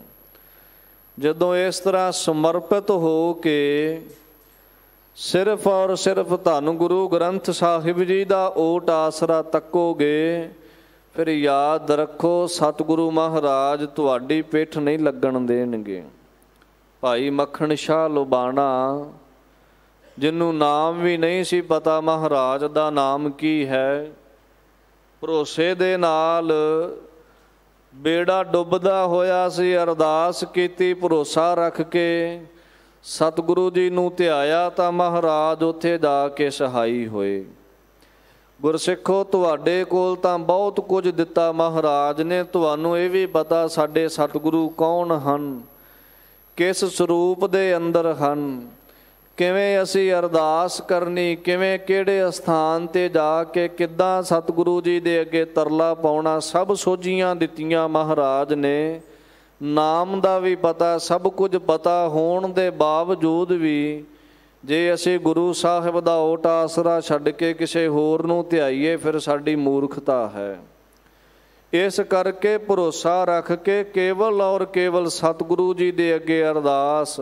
ਜਦੋਂ ਇਸ ਤਰ੍ਹਾਂ ਸਮਰਪਿਤ ਹੋ ਕੇ ਸਿਰਫ ਔਰ ਸਿਰਫ ਧੰਨ ਗੁਰੂ ਗ੍ਰੰਥ ਸਾਹਿਬ ਜੀ ਦਾ ਓਟ ਆਸਰਾ ਤੱਕੋਗੇ, ਫਿਰ ਯਾਦ ਰੱਖੋ ਸਤਿਗੁਰੂ ਮਹਾਰਾਜ ਤੁਹਾਡੀ ਪਿੱਠ ਨਹੀਂ ਲੱਗਣ ਦੇਣਗੇ। ਭਾਈ ਮੱਖਣ ਸ਼ਾਹ ਲੁਬਾਣਾ, ਜਿਹਨੂੰ ਨਾਮ ਵੀ ਨਹੀਂ ਸੀ ਪਤਾ ਮਹਾਰਾਜ ਦਾ ਨਾਮ ਕੀ ਹੈ, ਭਰੋਸੇ ਦੇ ਨਾਲ ਬੇੜਾ ਡੁੱਬਦਾ ਹੋਇਆ ਸੀ, ਅਰਦਾਸ ਕੀਤੀ ਭਰੋਸਾ ਰੱਖ ਕੇ, ਸਤਿਗੁਰੂ ਜੀ ਨੂੰ ਧਿਆਇਆ ਤਾਂ ਮਹਾਰਾਜ ਉੱਥੇ ਜਾ ਕੇ ਸਹਾਈ ਹੋਏ। ਗੁਰਸਿੱਖੋ, ਤੁਹਾਡੇ ਕੋਲ ਤਾਂ ਬਹੁਤ ਕੁਝ ਦਿੱਤਾ ਮਹਾਰਾਜ ਨੇ, ਤੁਹਾਨੂੰ ਇਹ ਵੀ ਪਤਾ ਸਾਡੇ ਸਤਿਗੁਰੂ ਕੌਣ ਹਨ, ਕਿਸ ਸਰੂਪ ਦੇ ਅੰਦਰ ਹਨ, ਕਿਵੇਂ ਅਸੀਂ ਅਰਦਾਸ ਕਰਨੀ, ਕਿਵੇਂ ਕਿਹੜੇ ਅਸਥਾਨ 'ਤੇ ਜਾ ਕੇ ਕਿੱਦਾਂ ਸਤਿਗੁਰੂ ਜੀ ਦੇ ਅੱਗੇ ਤਰਲਾ ਪਾਉਣਾ, ਸਭ ਸੋਝੀਆਂ ਦਿੱਤੀਆਂ ਮਹਾਰਾਜ ਨੇ। ਨਾਮ ਦਾ ਵੀ ਪਤਾ, ਸਭ ਕੁਝ ਪਤਾ ਹੋਣ ਦੇ ਬਾਵਜੂਦ ਵੀ ਜੇ ਅਸੀਂ ਗੁਰੂ ਸਾਹਿਬ ਦਾ ਓਟ ਆਸਰਾ ਛੱਡ ਕੇ ਕਿਸੇ ਹੋਰ ਨੂੰ ਧਿਆਈਏ, ਫਿਰ ਸਾਡੀ ਮੂਰਖਤਾ ਹੈ। ਇਸ ਕਰਕੇ ਭਰੋਸਾ ਰੱਖ ਕੇ ਕੇਵਲ ਔਰ ਕੇਵਲ ਸਤਿਗੁਰੂ ਜੀ ਦੇ ਅੱਗੇ ਅਰਦਾਸ,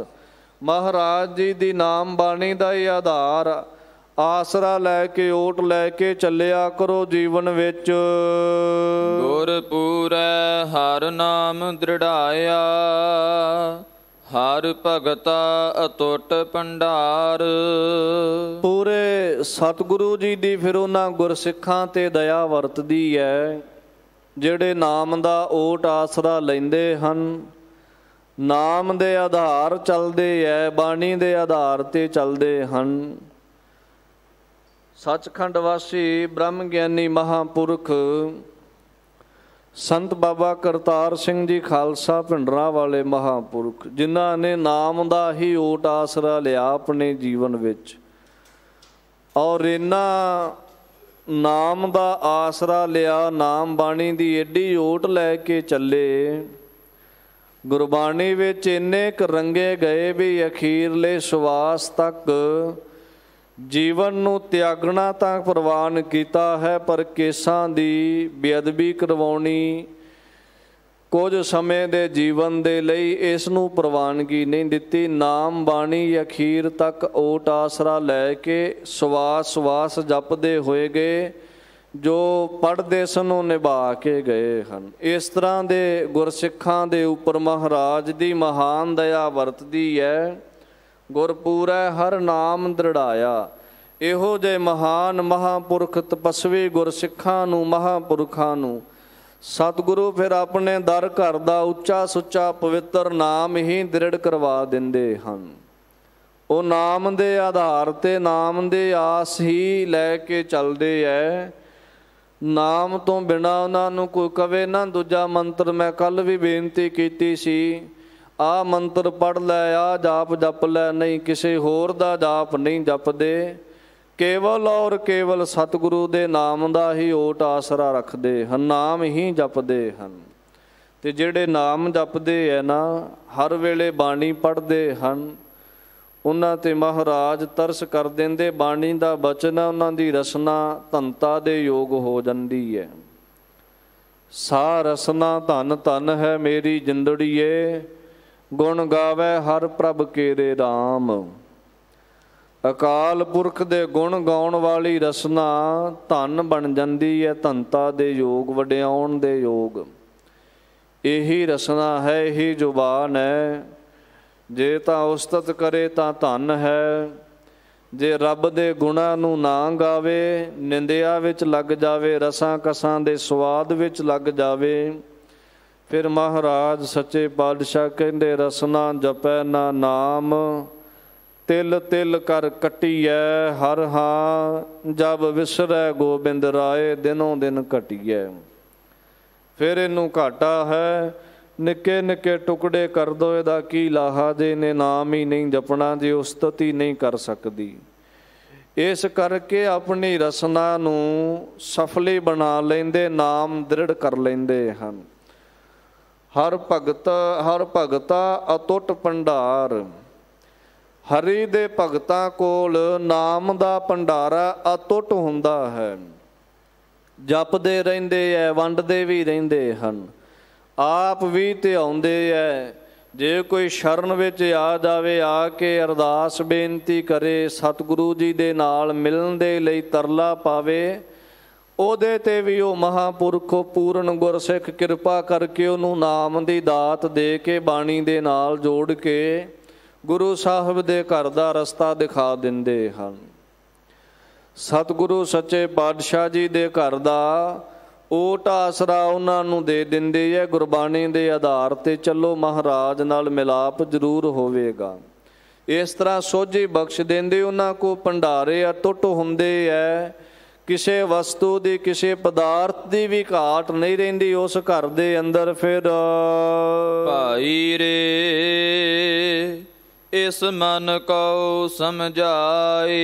ਮਹਾਰਾਜ ਜੀ ਦੀ ਨਾਮ ਬਾਣੀ ਦਾ ਹੀ ਆਧਾਰ ਆਸਰਾ ਲੈ ਕੇ, ਓਟ ਲੈ ਕੇ ਚੱਲਿਆ ਕਰੋ ਜੀਵਨ ਵਿੱਚ। ਗੁਰ ਪੂਰੈ ਹਰ ਨਾਮ ਦ੍ਰਿੜਾਇਆ, ਹਰ ਭਗਤਾ ਅਟੁੱਟ ਭੰਡਾਰ। ਪੂਰੇ ਸਤਿਗੁਰੂ ਜੀ ਦੀ ਫਿਰ ਉਹਨਾਂ ਗੁਰਸਿੱਖਾਂ 'ਤੇ ਦਇਆ ਵਰਤਦੀ ਹੈ ਜਿਹੜੇ ਨਾਮ ਦਾ ਓਟ ਆਸਰਾ ਲੈਂਦੇ ਹਨ, ਨਾਮ ਦੇ ਆਧਾਰ ਚੱਲਦੇ ਹੈ, ਬਾਣੀ ਦੇ ਆਧਾਰ 'ਤੇ ਚੱਲਦੇ ਹਨ। ਸੱਚਖੰਡ ਵਾਸੀ ਬ੍ਰਹਮ ਗਿਆਨੀ ਮਹਾਂਪੁਰਖ ਸੰਤ ਬਾਬਾ ਕਰਤਾਰ ਸਿੰਘ ਜੀ ਖਾਲਸਾ ਭਿੰਡਰਾਂ ਵਾਲੇ ਮਹਾਂਪੁਰਖ, ਜਿਨ੍ਹਾਂ ਨੇ ਨਾਮ ਦਾ ਹੀ ਓਟ ਆਸਰਾ ਲਿਆ ਆਪਣੇ ਜੀਵਨ ਵਿੱਚ, ਔਰ ਇਹਨਾਂ ਨਾਮ ਦਾ ਆਸਰਾ ਲਿਆ, ਨਾਮ ਬਾਣੀ ਦੀ ਏਡੀ ਓਟ ਲੈ ਕੇ ਚੱਲੇ। ਗੁਰਬਾਣੀ ਵਿੱਚ ਇੰਨੇ ਕੁ ਰੰਗੇ ਗਏ ਵੀ ਅਖੀਰਲੇ ਸਵਾਸ ਤੱਕ ਜੀਵਨ ਨੂੰ ਤਿਆਗਣਾ ਤਾਂ ਪ੍ਰਵਾਨ ਕੀਤਾ ਹੈ, ਪਰ ਕੇਸਾਂ ਦੀ ਬੇਅਦਬੀ ਕਰਵਾਉਣੀ ਕੁਝ ਸਮੇਂ ਦੇ ਜੀਵਨ ਦੇ ਲਈ ਇਸ ਨੂੰ ਪ੍ਰਵਾਨਗੀ ਨਹੀਂ ਦਿੱਤੀ। ਨਾਮ ਬਾਣੀ ਅਖੀਰ ਤੱਕ ਓਟ ਆਸਰਾ ਲੈ ਕੇ ਸਵਾਸ ਸਵਾਸ ਜਪਦੇ ਹੋਏ ਗਏ, ਜੋ ਪੜ੍ਹਦੇ ਸਨ ਉਹ ਨਿਭਾ ਕੇ ਗਏ ਹਨ। ਇਸ ਤਰ੍ਹਾਂ ਦੇ ਗੁਰਸਿੱਖਾਂ ਦੇ ਉੱਪਰ ਮਹਾਰਾਜ ਦੀ ਮਹਾਨ ਦਇਆ ਵਰਤਦੀ ਹੈ। ਗੁਰਪੂਰੈ ਹਰ ਨਾਮ ਦ੍ਰਿੜਾਇਆ, ਇਹੋ ਜਿਹੇ ਮਹਾਨ ਮਹਾਂਪੁਰਖ ਤਪਸਵੀ ਗੁਰਸਿੱਖਾਂ ਨੂੰ, ਮਹਾਂਪੁਰਖਾਂ ਨੂੰ ਸਤਿਗੁਰੂ ਫਿਰ ਆਪਣੇ ਦਰ ਘਰ ਦਾ ਉੱਚਾ ਸੁੱਚਾ ਪਵਿੱਤਰ ਨਾਮ ਹੀ ਦ੍ਰਿੜ ਕਰਵਾ ਦਿੰਦੇ ਹਨ। ਉਹ ਨਾਮ ਦੇ ਆਧਾਰ 'ਤੇ, ਨਾਮ ਦੇ ਆਸ ਹੀ ਲੈ ਕੇ ਚੱਲਦੇ ਹੈ। ਨਾਮ ਤੋਂ ਬਿਨਾਂ ਉਹਨਾਂ ਨੂੰ ਕੋਈ ਕਵੇ ਨਾ ਦੂਜਾ ਮੰਤਰ, ਮੈਂ ਕੱਲ੍ਹ ਵੀ ਬੇਨਤੀ ਕੀਤੀ ਸੀ, ਆਹ ਮੰਤਰ ਪੜ੍ਹ ਲੈ, ਆਹ ਜਾਪ ਜਪ ਲੈ, ਨਹੀਂ ਕਿਸੇ ਹੋਰ ਦਾ ਜਾਪ ਨਹੀਂ ਜਪਦੇ, ਕੇਵਲ ਔਰ ਕੇਵਲ ਸਤਿਗੁਰੂ ਦੇ ਨਾਮ ਦਾ ਹੀ ਓਟ ਆਸਰਾ ਰੱਖਦੇ ਹਨ, ਨਾਮ ਹੀ ਜਪਦੇ ਹਨ। ਅਤੇ ਜਿਹੜੇ ਨਾਮ ਜਪਦੇ ਹੈ ਨਾ, ਹਰ ਵੇਲੇ ਬਾਣੀ ਪੜ੍ਹਦੇ ਹਨ, ਉਹਨਾਂ 'ਤੇ ਮਹਾਰਾਜ ਤਰਸ ਕਰ ਦਿੰਦੇ। ਬਾਣੀ ਦਾ ਬਚਨ ਹੈ, ਉਹਨਾਂ ਦੀ ਰਸਨਾ ਧਨਤਾ ਦੇ ਯੋਗ ਹੋ ਜਾਂਦੀ ਹੈ। ਸਾ ਰਸਨਾ ਧਨ ਧਨ ਹੈ ਮੇਰੀ ਜਿੰਦੜੀਏ, ਗੁਣ ਗਾਵੇ ਹਰ ਪ੍ਰਭ ਕੇਰੇ ਰਾਮ। ਅਕਾਲ ਪੁਰਖ ਦੇ ਗੁਣ ਗਾਉਣ ਵਾਲੀ ਰਸਨਾ ਧਨ ਬਣ ਜਾਂਦੀ ਹੈ, ਧਨਤਾ ਦੇ ਯੋਗ, ਵਡਿਆਉਣ ਦੇ ਯੋਗ। ਇਹੀ ਰਸਨਾ ਹੈ, ਇਹੀ ਜ਼ੁਬਾਨ ਹੈ। ਜੇ ਤਾਂ ਉਸਤਤ ਕਰੇ ਤਾਂ ਧਨ ਹੈ, ਜੇ ਰੱਬ ਦੇ ਗੁਣਾਂ ਨੂੰ ਨਾ ਗਾਵੇ, ਨਿੰਦਿਆ ਵਿੱਚ ਲੱਗ ਜਾਵੇ, ਰਸਾਂ ਕਸਾਂ ਦੇ ਸਵਾਦ ਵਿੱਚ ਲੱਗ ਜਾਵੇ, ਫਿਰ ਮਹਾਰਾਜ ਸੱਚੇ ਪਾਤਸ਼ਾਹ ਕਹਿੰਦੇ ਰਸਨਾ ਜਪੈ ਨਾ ਨਾਮ, ਤਿਲ ਤਿਲ ਕਰ ਕੱਟੀਐ ਹਰ ਹਾਂ, ਜਬ ਵਿਸਰੈ ਗੋਬਿੰਦ ਰਾਏ ਦਿਨੋਂ ਦਿਨ ਘਟੀਐ। ਫਿਰ ਇਹਨੂੰ ਘਾਟਾ ਹੈ, ਨਿੱਕੇ ਨਿੱਕੇ ਟੁਕੜੇ ਕਰ ਦੋ, ਇਹਦਾ ਕੀ ਲਾਹਾ ਜੇ ਨੇ ਨਾਮ ਹੀ ਨਹੀਂ ਜਪਣਾ, ਜੇ ਉਸਤਤ ਹੀ ਨਹੀਂ ਕਰ ਸਕਦੀ। ਇਸ ਕਰਕੇ ਆਪਣੀ ਰਸਨਾ ਨੂੰ ਸਫਲੀ ਬਣਾ ਲੈਂਦੇ, ਨਾਮ ਦ੍ਰਿੜ ਕਰ ਲੈਂਦੇ ਹਨ। ਹਰ ਭਗਤਾ ਅਟੁੱਟ ਭੰਡਾਰ, ਹਰੀ ਦੇ ਭਗਤਾਂ ਕੋਲ ਨਾਮ ਦਾ ਭੰਡਾਰਾ ਅਟੁੱਟ ਹੁੰਦਾ ਹੈ। ਜਪਦੇ ਰਹਿੰਦੇ ਹੈ, ਵੰਡਦੇ ਵੀ ਰਹਿੰਦੇ ਹਨ, ਆਪ ਵੀ ਧਿਆਉਂਦੇ ਹੈ। ਜੇ ਕੋਈ ਸ਼ਰਨ ਵਿੱਚ ਆ ਜਾਵੇ, ਆ ਕੇ ਅਰਦਾਸ ਬੇਨਤੀ ਕਰੇ, ਸਤਿਗੁਰੂ ਜੀ ਦੇ ਨਾਲ ਮਿਲਣ ਦੇ ਲਈ ਤਰਲਾ ਪਾਵੇ, ਉਹਦੇ ਤੇ ਵੀ ਉਹ ਮਹਾਂਪੁਰਖ ਪੂਰਨ ਗੁਰਸਿੱਖ ਕਿਰਪਾ ਕਰਕੇ ਉਹਨੂੰ ਨਾਮ ਦੀ ਦਾਤ ਦੇ ਕੇ ਬਾਣੀ ਦੇ ਨਾਲ ਜੋੜ ਕੇ ਗੁਰੂ ਸਾਹਿਬ ਦੇ ਘਰ ਦਾ ਰਸਤਾ ਦਿਖਾ ਦਿੰਦੇ ਹਨ। ਸਤਿਗੁਰੂ ਸੱਚੇ ਪਾਤਸ਼ਾਹ ਜੀ ਦੇ ਘਰ ਦਾ ਓਟ ਆਸਰਾ ਉਹਨਾਂ ਨੂੰ ਦੇ ਦਿੰਦੇ ਹੈ। ਗੁਰਬਾਣੀ ਦੇ ਆਧਾਰ 'ਤੇ ਚੱਲੋ, ਮਹਾਰਾਜ ਨਾਲ ਮਿਲਾਪ ਜ਼ਰੂਰ ਹੋਵੇਗਾ। ਇਸ ਤਰ੍ਹਾਂ ਸੋਝੀ ਬਖਸ਼ ਦਿੰਦੇ। ਉਹਨਾਂ ਕੋ ਭੰਡਾਰੇ ਅਟੁੱਟ ਹੁੰਦੇ ਹੈ, ਕਿਸੇ ਵਸਤੂ ਦੀ, ਕਿਸੇ ਪਦਾਰਥ ਦੀ ਵੀ ਘਾਟ ਨਹੀਂ ਰਹਿੰਦੀ ਉਸ ਘਰ ਦੇ ਅੰਦਰ। ਫਿਰ ਭਾਈ ਰੇ ਇਸ ਮਨ ਕਉ ਸਮਝਾਏ।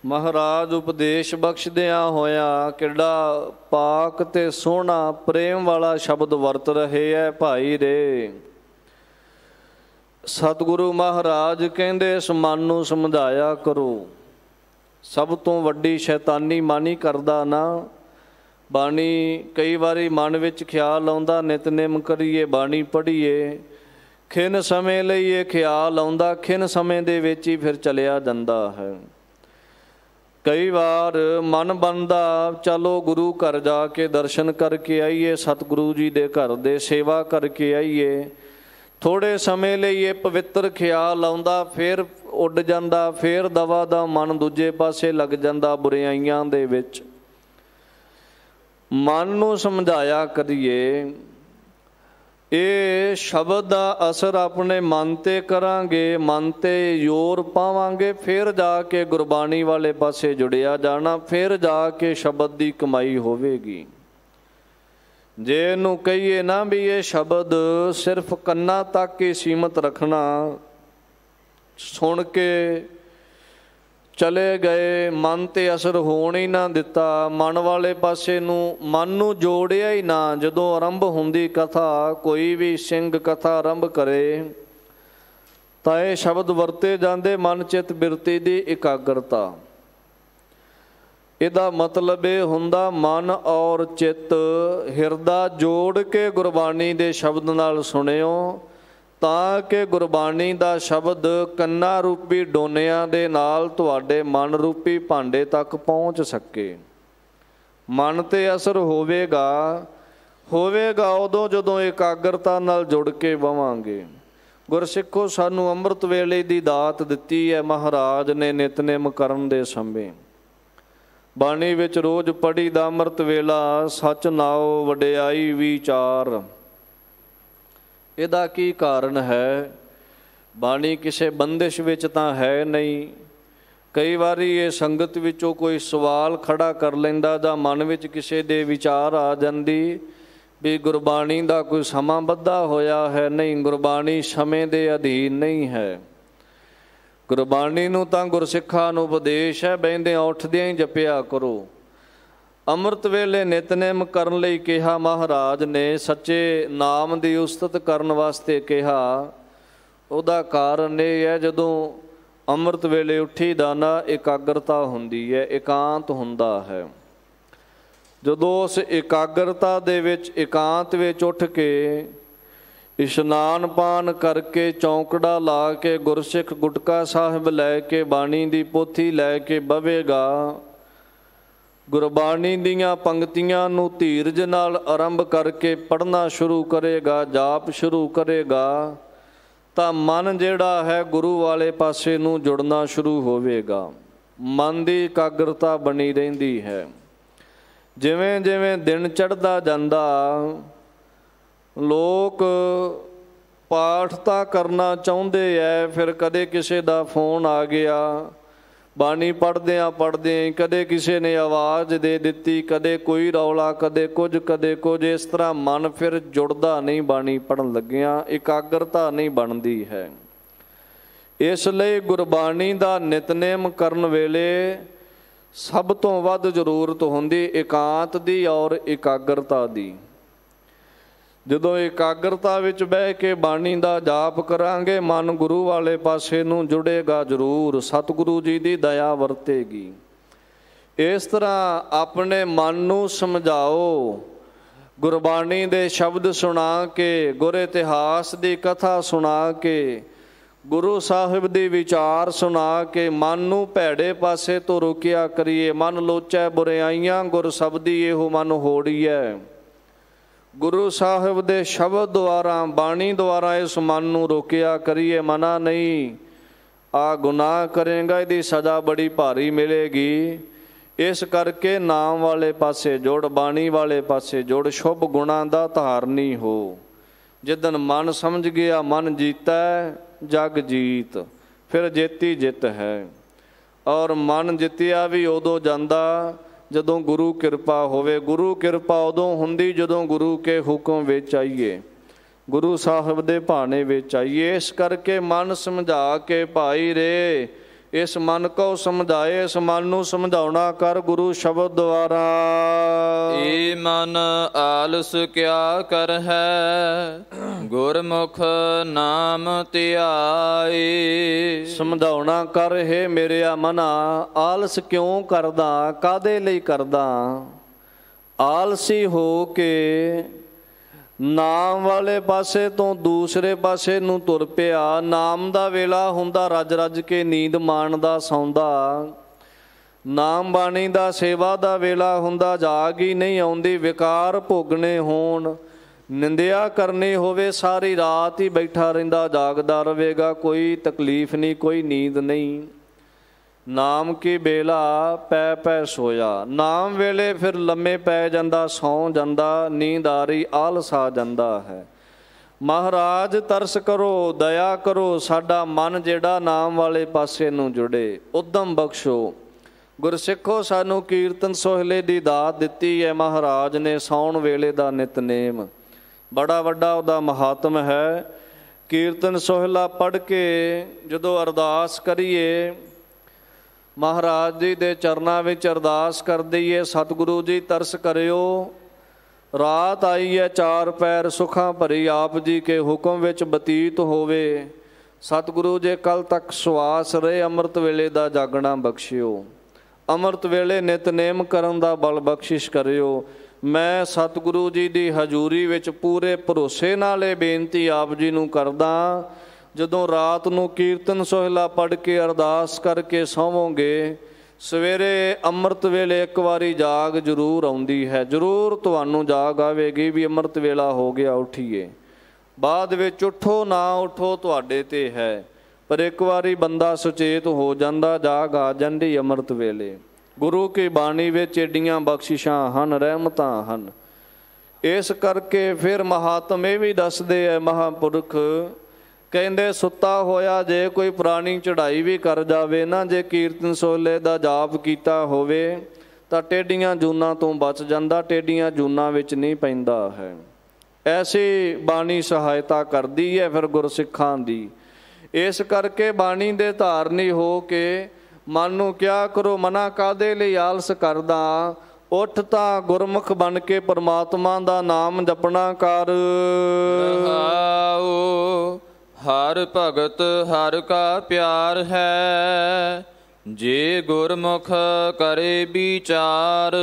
ਮਹਾਰਾਜ ਉਪਦੇਸ਼ ਬਖਸ਼ਦਿਆਂ ਹੋਇਆ ਕਿੱਡਾ ਪਾਕ ਤੇ ਸੋਹਣਾ ਪ੍ਰੇਮ ਵਾਲਾ ਸ਼ਬਦ ਵਰਤ ਰਹੇ ਹੈ। ਭਾਈ ਰੇ ਸਤਿਗੁਰੂ ਮਹਾਰਾਜ ਕਹਿੰਦੇ ਇਸ ਮਨ ਨੂੰ ਸਮਝਾਇਆ ਕਰੋ। ਸਭ ਤੋਂ ਵੱਡੀ ਸ਼ੈਤਾਨੀ ਮਨ ਹੀ ਕਰਦਾ ਨਾ। ਬਾਣੀ ਕਈ ਵਾਰੀ ਮਨ ਵਿੱਚ ਖਿਆਲ ਆਉਂਦਾ, ਨਿਤਨੇਮ ਕਰੀਏ, ਬਾਣੀ ਪੜ੍ਹੀਏ, ਖਿਨ ਸਮੇਂ ਲਈ ਇਹ ਖਿਆਲ ਆਉਂਦਾ, ਖਿਨ ਸਮੇਂ ਦੇ ਵਿੱਚ ਹੀ ਫਿਰ ਚਲਿਆ ਜਾਂਦਾ ਹੈ। ਕਈ ਵਾਰ ਮਨ ਬਣਦਾ ਚਲੋ ਗੁਰੂ ਘਰ ਜਾ ਕੇ ਦਰਸ਼ਨ ਕਰਕੇ ਆਈਏ, ਸਤਿਗੁਰੂ ਜੀ ਦੇ ਘਰ ਦੇ ਸੇਵਾ ਕਰਕੇ ਆਈਏ। ਥੋੜ੍ਹੇ ਸਮੇਂ ਲਈ ਇਹ ਪਵਿੱਤਰ ਖਿਆਲ ਆਉਂਦਾ, ਫਿਰ ਉੱਡ ਜਾਂਦਾ, ਫਿਰ ਦਵਾ ਦਾ ਮਨ ਦੂਜੇ ਪਾਸੇ ਲੱਗ ਜਾਂਦਾ ਬੁਰਾਈਆਂ ਦੇ ਵਿੱਚ। ਮਨ ਨੂੰ ਸਮਝਾਇਆ ਕਰੀਏ। ਇਹ ਸ਼ਬਦ ਦਾ ਅਸਰ ਆਪਣੇ ਮਨ 'ਤੇ ਕਰਾਂਗੇ, ਮਨ 'ਤੇ ਜ਼ੋਰ ਪਾਵਾਂਗੇ, ਫਿਰ ਜਾ ਕੇ ਗੁਰਬਾਣੀ ਵਾਲੇ ਪਾਸੇ ਜੁੜਿਆ ਜਾਣਾ, ਫਿਰ ਜਾ ਕੇ ਸ਼ਬਦ ਦੀ ਕਮਾਈ ਹੋਵੇਗੀ। ਜੇ ਇਹਨੂੰ ਕਹੀਏ ਨਾ ਵੀ ਇਹ ਸ਼ਬਦ ਸਿਰਫ ਕੰਨਾਂ ਤੱਕ ਹੀ ਸੀਮਤ ਰੱਖਣਾ, ਸੁਣ ਕੇ ਚਲੇ ਗਏ, ਮਨ 'ਤੇ ਅਸਰ ਹੋਣ ਹੀ ਨਾ ਦਿੱਤਾ, ਮਨ ਵਾਲੇ ਪਾਸੇ ਨੂੰ ਮਨ ਨੂੰ ਜੋੜਿਆ ਹੀ ਨਾ। ਜਦੋਂ ਆਰੰਭ ਹੁੰਦੀ ਕਥਾ, ਕੋਈ ਵੀ ਸਿੰਘ ਕਥਾ ਆਰੰਭ ਕਰੇ ਤਾਂ ਇਹ ਸ਼ਬਦ ਵਰਤੇ ਜਾਂਦੇ, ਮਨ ਚਿੱਤ ਬਿਰਤੀ ਦੀ ਇਕਾਗਰਤਾ। ਇਹਦਾ ਮਤਲਬ ਇਹ ਹੁੰਦਾ ਮਨ ਔਰ ਚਿੱਤ ਹਿਰਦਾ ਜੋੜ ਕੇ ਗੁਰਬਾਣੀ ਦੇ ਸ਼ਬਦ ਨਾਲ ਸੁਣਿਓ, ਤਾਂ ਕਿ ਗੁਰਬਾਣੀ ਦਾ ਸ਼ਬਦ ਕੰਨਾਂ ਰੂਪੀ ਡੋਨਿਆਂ ਦੇ ਨਾਲ ਤੁਹਾਡੇ ਮਨ ਰੂਪੀ ਭਾਂਡੇ ਤੱਕ ਪਹੁੰਚ ਸਕੇ। ਮਨ 'ਤੇ ਅਸਰ ਹੋਵੇਗਾ ਉਦੋਂ ਜਦੋਂ ਇਕਾਗਰਤਾ ਨਾਲ ਜੁੜ ਕੇ ਬਵਾਂਗੇ। ਗੁਰਸਿੱਖੋ, ਸਾਨੂੰ ਅੰਮ੍ਰਿਤ ਵੇਲੇ ਦੀ ਦਾਤ ਦਿੱਤੀ ਹੈ ਮਹਾਰਾਜ ਨੇ ਨਿਤਨੇਮ ਕਰਨ ਦੇ ਸਮੇਂ। ਬਾਣੀ ਵਿੱਚ ਰੋਜ਼ ਪੜ੍ਹੀ ਦਾ ਅੰਮ੍ਰਿਤ ਵੇਲਾ, ਸੱਚ ਨਾਉ ਵਡਿਆਈ ਵਿਚਾਰ। ਇਹਦਾ ਕੀ ਕਾਰਨ ਹੈ? ਬਾਣੀ ਕਿਸੇ ਬੰਦਿਸ਼ ਵਿੱਚ ਤਾਂ ਹੈ ਨਹੀਂ। ਕਈ ਵਾਰੀ ਇਹ ਸੰਗਤ ਵਿੱਚੋਂ ਕੋਈ ਸਵਾਲ ਖੜਾ ਕਰ ਲੈਂਦਾ ਜਾਂ ਮਨ ਵਿੱਚ ਕਿਸੇ ਦੇ ਵਿਚਾਰ ਆ ਜਾਂਦੀ ਵੀ ਗੁਰਬਾਣੀ ਦਾ ਕੋਈ ਸਮਾਂ ਬੱਧਾ ਹੋਇਆ ਹੈ। ਨਹੀਂ, ਗੁਰਬਾਣੀ ਸਮੇਂ ਦੇ ਅਧੀਨ ਨਹੀਂ ਹੈ। ਗੁਰਬਾਣੀ ਨੂੰ ਤਾਂ ਗੁਰਸਿੱਖਾਂ ਨੂੰ ਉਪਦੇਸ਼ ਹੈ, ਬਹਿੰਦਿਆਂ ਉੱਠਦਿਆਂ ਹੀ ਜਪਿਆ ਕਰੋ। ਅੰਮ੍ਰਿਤ ਵੇਲੇ ਨਿਤਨੇਮ ਕਰਨ ਲਈ ਕਿਹਾ ਮਹਾਰਾਜ ਨੇ, ਸੱਚੇ ਨਾਮ ਦੀ ਉਸਤਤ ਕਰਨ ਵਾਸਤੇ ਕਿਹਾ। ਉਹਦਾ ਕਾਰਨ ਇਹ ਹੈ, ਜਦੋਂ ਅੰਮ੍ਰਿਤ ਵੇਲੇ ਉੱਠੀ ਦਾ ਨਾ ਇਕਾਗਰਤਾ ਹੁੰਦੀ ਹੈ, ਇਕਾਂਤ ਹੁੰਦਾ ਹੈ। ਜਦੋਂ ਉਸ ਇਕਾਗਰਤਾ ਦੇ ਵਿੱਚ, ਇਕਾਂਤ ਵਿੱਚ ਉੱਠ ਕੇ ਇਸ਼ਨਾਨ ਪਾਨ ਕਰਕੇ, ਚੌਂਕੜਾ ਲਾ ਕੇ, ਗੁਰਸਿੱਖ ਗੁਟਕਾ ਸਾਹਿਬ ਲੈ ਕੇ, ਬਾਣੀ ਦੀ ਪੋਥੀ ਲੈ ਕੇ ਬਵੇਗਾ, ਗੁਰਬਾਣੀ ਦੀਆਂ ਪੰਕਤੀਆਂ ਨੂੰ ਧੀਰਜ ਨਾਲ ਆਰੰਭ ਕਰਕੇ ਪੜ੍ਹਨਾ ਸ਼ੁਰੂ ਕਰੇਗਾ, ਜਾਪ ਸ਼ੁਰੂ ਕਰੇਗਾ, ਤਾਂ ਮਨ ਜਿਹੜਾ ਹੈ ਗੁਰੂ ਵਾਲੇ ਪਾਸੇ ਨੂੰ ਜੁੜਨਾ ਸ਼ੁਰੂ ਹੋਵੇਗਾ। ਮਨ ਦੀ ਇਕਾਗਰਤਾ ਬਣੀ ਰਹਿੰਦੀ ਹੈ। ਜਿਵੇਂ ਜਿਵੇਂ ਦਿਨ ਚੜ੍ਹਦਾ ਜਾਂਦਾ, ਲੋਕ ਪਾਠ ਤਾਂ ਕਰਨਾ ਚਾਹੁੰਦੇ ਐ, ਫਿਰ ਕਦੇ ਕਿਸੇ ਦਾ ਫੋਨ ਆ ਗਿਆ, ਬਾਣੀ ਪੜ੍ਹਦਿਆਂ ਕਦੇ ਕਿਸੇ ਨੇ ਆਵਾਜ਼ ਦੇ ਦਿੱਤੀ, ਕਦੇ ਕੋਈ ਰੌਲਾ, ਕਦੇ ਕੁਝ। ਇਸ ਤਰ੍ਹਾਂ ਮਨ ਫਿਰ ਜੁੜਦਾ ਨਹੀਂ, ਬਾਣੀ ਪੜ੍ਹਨ ਲੱਗਿਆਂ ਇਕਾਗਰਤਾ ਨਹੀਂ ਬਣਦੀ ਹੈ। ਇਸ ਲਈ ਗੁਰਬਾਣੀ ਦਾ ਨਿਤਨੇਮ ਕਰਨ ਵੇਲੇ ਸਭ ਤੋਂ ਵੱਧ ਜ਼ਰੂਰਤ ਹੁੰਦੀ ਇਕਾਂਤ ਦੀ ਔਰ ਇਕਾਗਰਤਾ ਦੀ। ਜਦੋਂ ਇਕਾਗਰਤਾ ਵਿੱਚ ਬਹਿ ਕੇ ਬਾਣੀ ਦਾ ਜਾਪ ਕਰਾਂਗੇ, ਮਨ ਗੁਰੂ ਵਾਲੇ ਪਾਸੇ ਨੂੰ ਜੁੜੇਗਾ ਜ਼ਰੂਰ, ਸਤਿਗੁਰੂ ਜੀ ਦੀ ਦਇਆ ਵਰਤੇਗੀ। ਇਸ ਤਰ੍ਹਾਂ ਆਪਣੇ ਮਨ ਨੂੰ ਸਮਝਾਓ, ਗੁਰਬਾਣੀ ਦੇ ਸ਼ਬਦ ਸੁਣਾ ਕੇ, ਗੁਰ ਇਤਿਹਾਸ ਦੀ ਕਥਾ ਸੁਣਾ ਕੇ, ਗੁਰੂ ਸਾਹਿਬ ਦੇ ਵਿਚਾਰ ਸੁਣਾ ਕੇ ਮਨ ਨੂੰ ਭੈੜੇ ਪਾਸੇ ਤੋਂ ਰੋਕਿਆ ਕਰੀਏ। ਮਨ ਲੋਚੈ ਬੁਰਾਈਆਂ ਗੁਰ ਸਬਦੀ ਇਹੋ ਮਨ ਹੋੜੀਐ। ਗੁਰੂ ਸਾਹਿਬ ਦੇ ਸ਼ਬਦ ਦੁਆਰਾ, ਬਾਣੀ ਦੁਆਰਾ ਇਸ ਮਨ ਨੂੰ ਰੋਕਿਆ ਕਰੀਏ। ਮਨਾ ਨਹੀਂ, ਆ ਗੁਨਾਹ ਕਰੇਗਾ, ਇਹਦੀ ਸਜ਼ਾ ਬੜੀ ਭਾਰੀ ਮਿਲੇਗੀ। ਇਸ ਕਰਕੇ ਨਾਮ ਵਾਲੇ ਪਾਸੇ ਜੁੜ, ਬਾਣੀ ਵਾਲੇ ਪਾਸੇ ਜੁੜ, ਸ਼ੁਭ ਗੁਣਾਂ ਦਾ ਧਾਰਨੀ ਹੋ। ਜਿੱਦਣ ਮਨ ਸਮਝ ਗਿਆ ਮਨ ਜੀਤਾ ਜਗ ਜੀਤ, ਫਿਰ ਜੇਤੀ ਜਿੱਤ ਹੈ। ਔਰ ਮਨ ਜਿੱਤਿਆ ਵੀ ਉਦੋਂ ਜਾਂਦਾ ਜਦੋਂ ਗੁਰੂ ਕਿਰਪਾ ਹੋਵੇ। ਗੁਰੂ ਕਿਰਪਾ ਉਦੋਂ ਹੁੰਦੀ ਜਦੋਂ ਗੁਰੂ ਕੇ ਹੁਕਮ ਵਿੱਚ ਆਈਏ, ਗੁਰੂ ਸਾਹਿਬ ਦੇ ਭਾਣੇ ਵਿੱਚ ਆਈਏ। ਇਸ ਕਰਕੇ ਮਨ ਸਮਝਾ ਕੇ ਭਾਈ ਰੇ, ਇਸ ਮਨ ਕੋ ਸਮਝਾਏ, ਇਸ ਮਨ ਨੂੰ ਸਮਝਾਉਣਾ ਕਰ ਗੁਰੂ ਸ਼ਬਦ ਦੁਆਰਾ। ਏ ਮਨ ਆਲਸ ਕਿਆ ਕਰ ਹੈ, ਗੁਰਮੁਖ ਨਾਮ ਧਿਆਏ। ਸਮਝਾਉਣਾ ਕਰ, ਹੈ ਮੇਰਿਆ ਮਨਾ, ਆਲਸ ਕਿਉਂ ਕਰਦਾ, ਕਾਹਦੇ ਲਈ ਕਰਦਾ। ਆਲਸੀ ਹੋ ਕੇ ਨਾਮ ਵਾਲੇ ਪਾਸੇ ਤੋਂ ਦੂਸਰੇ ਪਾਸੇ ਨੂੰ ਤੁਰ ਪਿਆ। ਨਾਮ ਦਾ ਵੇਲਾ ਹੁੰਦਾ, ਰੱਜ ਰੱਜ ਕੇ ਨੀਂਦ ਮਾਣਦਾ ਸੌਂਦਾ। ਨਾਮ ਬਾਣੀ ਦਾ ਸੇਵਾ ਦਾ ਵੇਲਾ ਹੁੰਦਾ, ਜਾਗ ਹੀ ਨਹੀਂ ਆਉਂਦੀ। ਵਿਕਾਰ ਭੋਗਣੇ ਹੋਣ, ਨਿੰਦਿਆ ਕਰਨੀ ਹੋਵੇ, ਸਾਰੀ ਰਾਤ ਹੀ ਬੈਠਾ ਰਹਿੰਦਾ, ਜਾਗਦਾ ਰਹੇਗਾ, ਕੋਈ ਤਕਲੀਫ ਨਹੀਂ, ਕੋਈ ਨੀਂਦ ਨਹੀਂ। ਨਾਮ ਕੀ ਬੇਲਾ ਪੈ ਪੈ ਸੋਇਆ। ਨਾਮ ਵੇਲੇ ਫਿਰ ਲੰਮੇ ਪੈ ਜਾਂਦਾ, ਸੌਂ ਜਾਂਦਾ, ਨੀਂਦ ਆ ਰਹੀ, ਆਲਸ ਆ ਜਾਂਦਾ ਹੈ। ਮਹਾਰਾਜ ਤਰਸ ਕਰੋ, ਦਇਆ ਕਰੋ, ਸਾਡਾ ਮਨ ਜਿਹੜਾ ਨਾਮ ਵਾਲੇ ਪਾਸੇ ਨੂੰ ਜੁੜੇ। ਉਦਮ ਬਖਸ਼ੋ। ਗੁਰਸਿੱਖੋ, ਸਾਨੂੰ ਕੀਰਤਨ ਸੋਹਲੇ ਦੀ ਦਾਤ ਦਿੱਤੀ ਹੈ ਮਹਾਰਾਜ ਨੇ। ਸੌਣ ਵੇਲੇ ਦਾ ਨਿਤਨੇਮ ਬੜਾ ਵੱਡਾ ਉਹਦਾ ਮਹਾਤਮ ਹੈ। ਕੀਰਤਨ ਸੋਹਲਾ ਪੜ੍ਹ ਕੇ ਜਦੋਂ ਅਰਦਾਸ ਕਰੀਏ, ਮਹਾਰਾਜ ਜੀ ਦੇ ਚਰਨਾਂ ਵਿੱਚ ਅਰਦਾਸ ਕਰ ਦਈਏ, ਸਤਿਗੁਰੂ ਜੀ ਤਰਸ ਕਰਿਓ, ਰਾਤ ਆਈ ਹੈ ਚਾਰ ਪੈਰ ਸੁੱਖਾਂ ਭਰੀ, ਆਪ ਜੀ ਕੇ ਹੁਕਮ ਵਿੱਚ ਬਤੀਤ ਹੋਵੇ। ਸਤਿਗੁਰੂ ਜੇ ਕੱਲ ਤੱਕ ਸਵਾਸ ਰਹੇ, ਅੰਮ੍ਰਿਤ ਵੇਲੇ ਦਾ ਜਾਗਣਾ ਬਖਸ਼ਿਓ, ਅੰਮ੍ਰਿਤ ਵੇਲੇ ਨਿਤਨੇਮ ਕਰਨ ਦਾ ਬਲ ਬਖਸ਼ਿਸ਼ ਕਰਿਓ। ਮੈਂ ਸਤਿਗੁਰੂ ਜੀ ਦੀ ਹਜ਼ੂਰੀ ਵਿੱਚ ਪੂਰੇ ਭਰੋਸੇ ਨਾਲ ਇਹ ਬੇਨਤੀ ਆਪ ਜੀ ਨੂੰ ਕਰਦਾ। ਜਦੋਂ ਰਾਤ ਨੂੰ ਕੀਰਤਨ ਸੋਹਿਲਾ ਪੜ੍ਹ ਕੇ ਅਰਦਾਸ ਕਰਕੇ ਸੌਵੋਗੇ, ਸਵੇਰੇ ਅੰਮ੍ਰਿਤ ਵੇਲੇ ਇੱਕ ਵਾਰੀ ਜਾਗ ਜ਼ਰੂਰ ਆਉਂਦੀ ਹੈ। ਜ਼ਰੂਰ ਤੁਹਾਨੂੰ ਜਾਗ ਆਵੇਗੀ ਵੀ ਅੰਮ੍ਰਿਤ ਵੇਲਾ ਹੋ ਗਿਆ, ਉੱਠੀਏ। ਬਾਅਦ ਵਿੱਚ ਉੱਠੋ ਨਾ ਉੱਠੋ ਤੁਹਾਡੇ 'ਤੇ ਹੈ, ਪਰ ਇੱਕ ਵਾਰੀ ਬੰਦਾ ਸੁਚੇਤ ਹੋ ਜਾਂਦਾ, ਜਾਗ ਆ ਜਾਂਦੀ ਅੰਮ੍ਰਿਤ ਵੇਲੇ। ਗੁਰੂ ਕੀ ਬਾਣੀ ਵਿੱਚ ਏਡੀਆਂ ਬਖਸ਼ਿਸ਼ਾਂ ਹਨ, ਰਹਿਮਤਾਂ ਹਨ। ਇਸ ਕਰਕੇ ਫਿਰ ਮਹਾਤਮ ਇਹ ਵੀ ਦੱਸਦੇ ਹੈ ਮਹਾਂਪੁਰਖ, ਕਹਿੰਦੇ ਸੁੱਤਾ ਹੋਇਆ ਜੇ ਕੋਈ ਪੁਰਾਣੀ ਚੜ੍ਹਾਈ ਵੀ ਕਰ ਜਾਵੇ ਨਾ, ਜੇ ਕੀਰਤਨ ਸੋਹਲੇ ਦਾ ਜਾਪ ਕੀਤਾ ਹੋਵੇ ਤਾਂ ਟੇਢੀਆਂ ਜੂਨਾਂ ਤੋਂ ਬਚ ਜਾਂਦਾ, ਟੇਢੀਆਂ ਜੂਨਾਂ ਵਿੱਚ ਨਹੀਂ ਪੈਂਦਾ ਹੈ। ਐਸੀ ਬਾਣੀ ਸਹਾਇਤਾ ਕਰਦੀ ਹੈ ਫਿਰ ਗੁਰਸਿੱਖਾਂ ਦੀ। ਇਸ ਕਰਕੇ ਬਾਣੀ ਦੇ ਧਾਰਨੀ ਹੋ ਕੇ ਮਨ ਨੂੰ ਕਿਹਾ ਕਰੋ, ਮਨਾ ਕਾਹਦੇ ਲਈ ਆਲਸ ਕਰਦਾ, ਉੱਠ ਤਾਂ ਗੁਰਮੁਖ ਬਣ ਕੇ ਪਰਮਾਤਮਾ ਦਾ ਨਾਮ ਜਪਣਾ ਕਰ। ਹਰ ਭਗਤ ਹਰ ਕਾ ਪਿਆਰ ਹੈ, ਜੇ ਗੁਰਮੁਖ ਕਰੇ ਵਿਚਾਰ।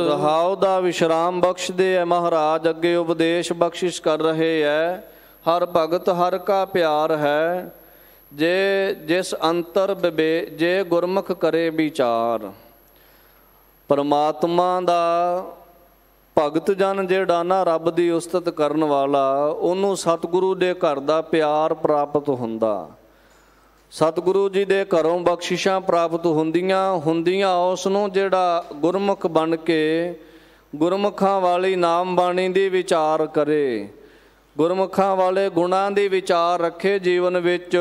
ਰਹਾਉ ਦਾ ਵਿਸ਼ਰਾਮ ਬਖਸ਼ਦੇ ਹੈ ਮਹਾਰਾਜ, ਅੱਗੇ ਉਪਦੇਸ਼ ਬਖਸ਼ਿਸ਼ ਕਰ ਰਹੇ ਹੈ। ਹਰ ਭਗਤ ਹਰ ਕਾ ਪਿਆਰ ਹੈ, ਜੇ ਜਿਸ ਅੰਤਰ ਬਿਬੇ, ਜੇ ਗੁਰਮੁਖ ਕਰੇ ਵਿਚਾਰ। ਪਰਮਾਤਮਾ ਦਾ ਭਗਤ ਜਨ ਜਿਹੜਾ ਨਾ, ਰੱਬ ਦੀ ਉਸਤਤ ਕਰਨ ਵਾਲਾ, ਉਹਨੂੰ ਸਤਿਗੁਰੂ ਦੇ ਘਰ ਦਾ ਪਿਆਰ ਪ੍ਰਾਪਤ ਹੁੰਦਾ। ਸਤਿਗੁਰੂ ਜੀ ਦੇ ਘਰੋਂ ਬਖਸ਼ਿਸ਼ਾਂ ਪ੍ਰਾਪਤ ਹੁੰਦੀਆਂ ਉਸ ਨੂੰ ਜਿਹੜਾ ਗੁਰਮੁਖ ਬਣ ਕੇ ਗੁਰਮੁਖਾਂ ਵਾਲੀ ਨਾਮ ਬਾਣੀ ਦੀ ਵਿਚਾਰ ਕਰੇ, ਗੁਰਮੁਖਾਂ ਵਾਲੇ ਗੁਣਾਂ ਦੀ ਵਿਚਾਰ ਰੱਖੇ ਜੀਵਨ ਵਿੱਚ।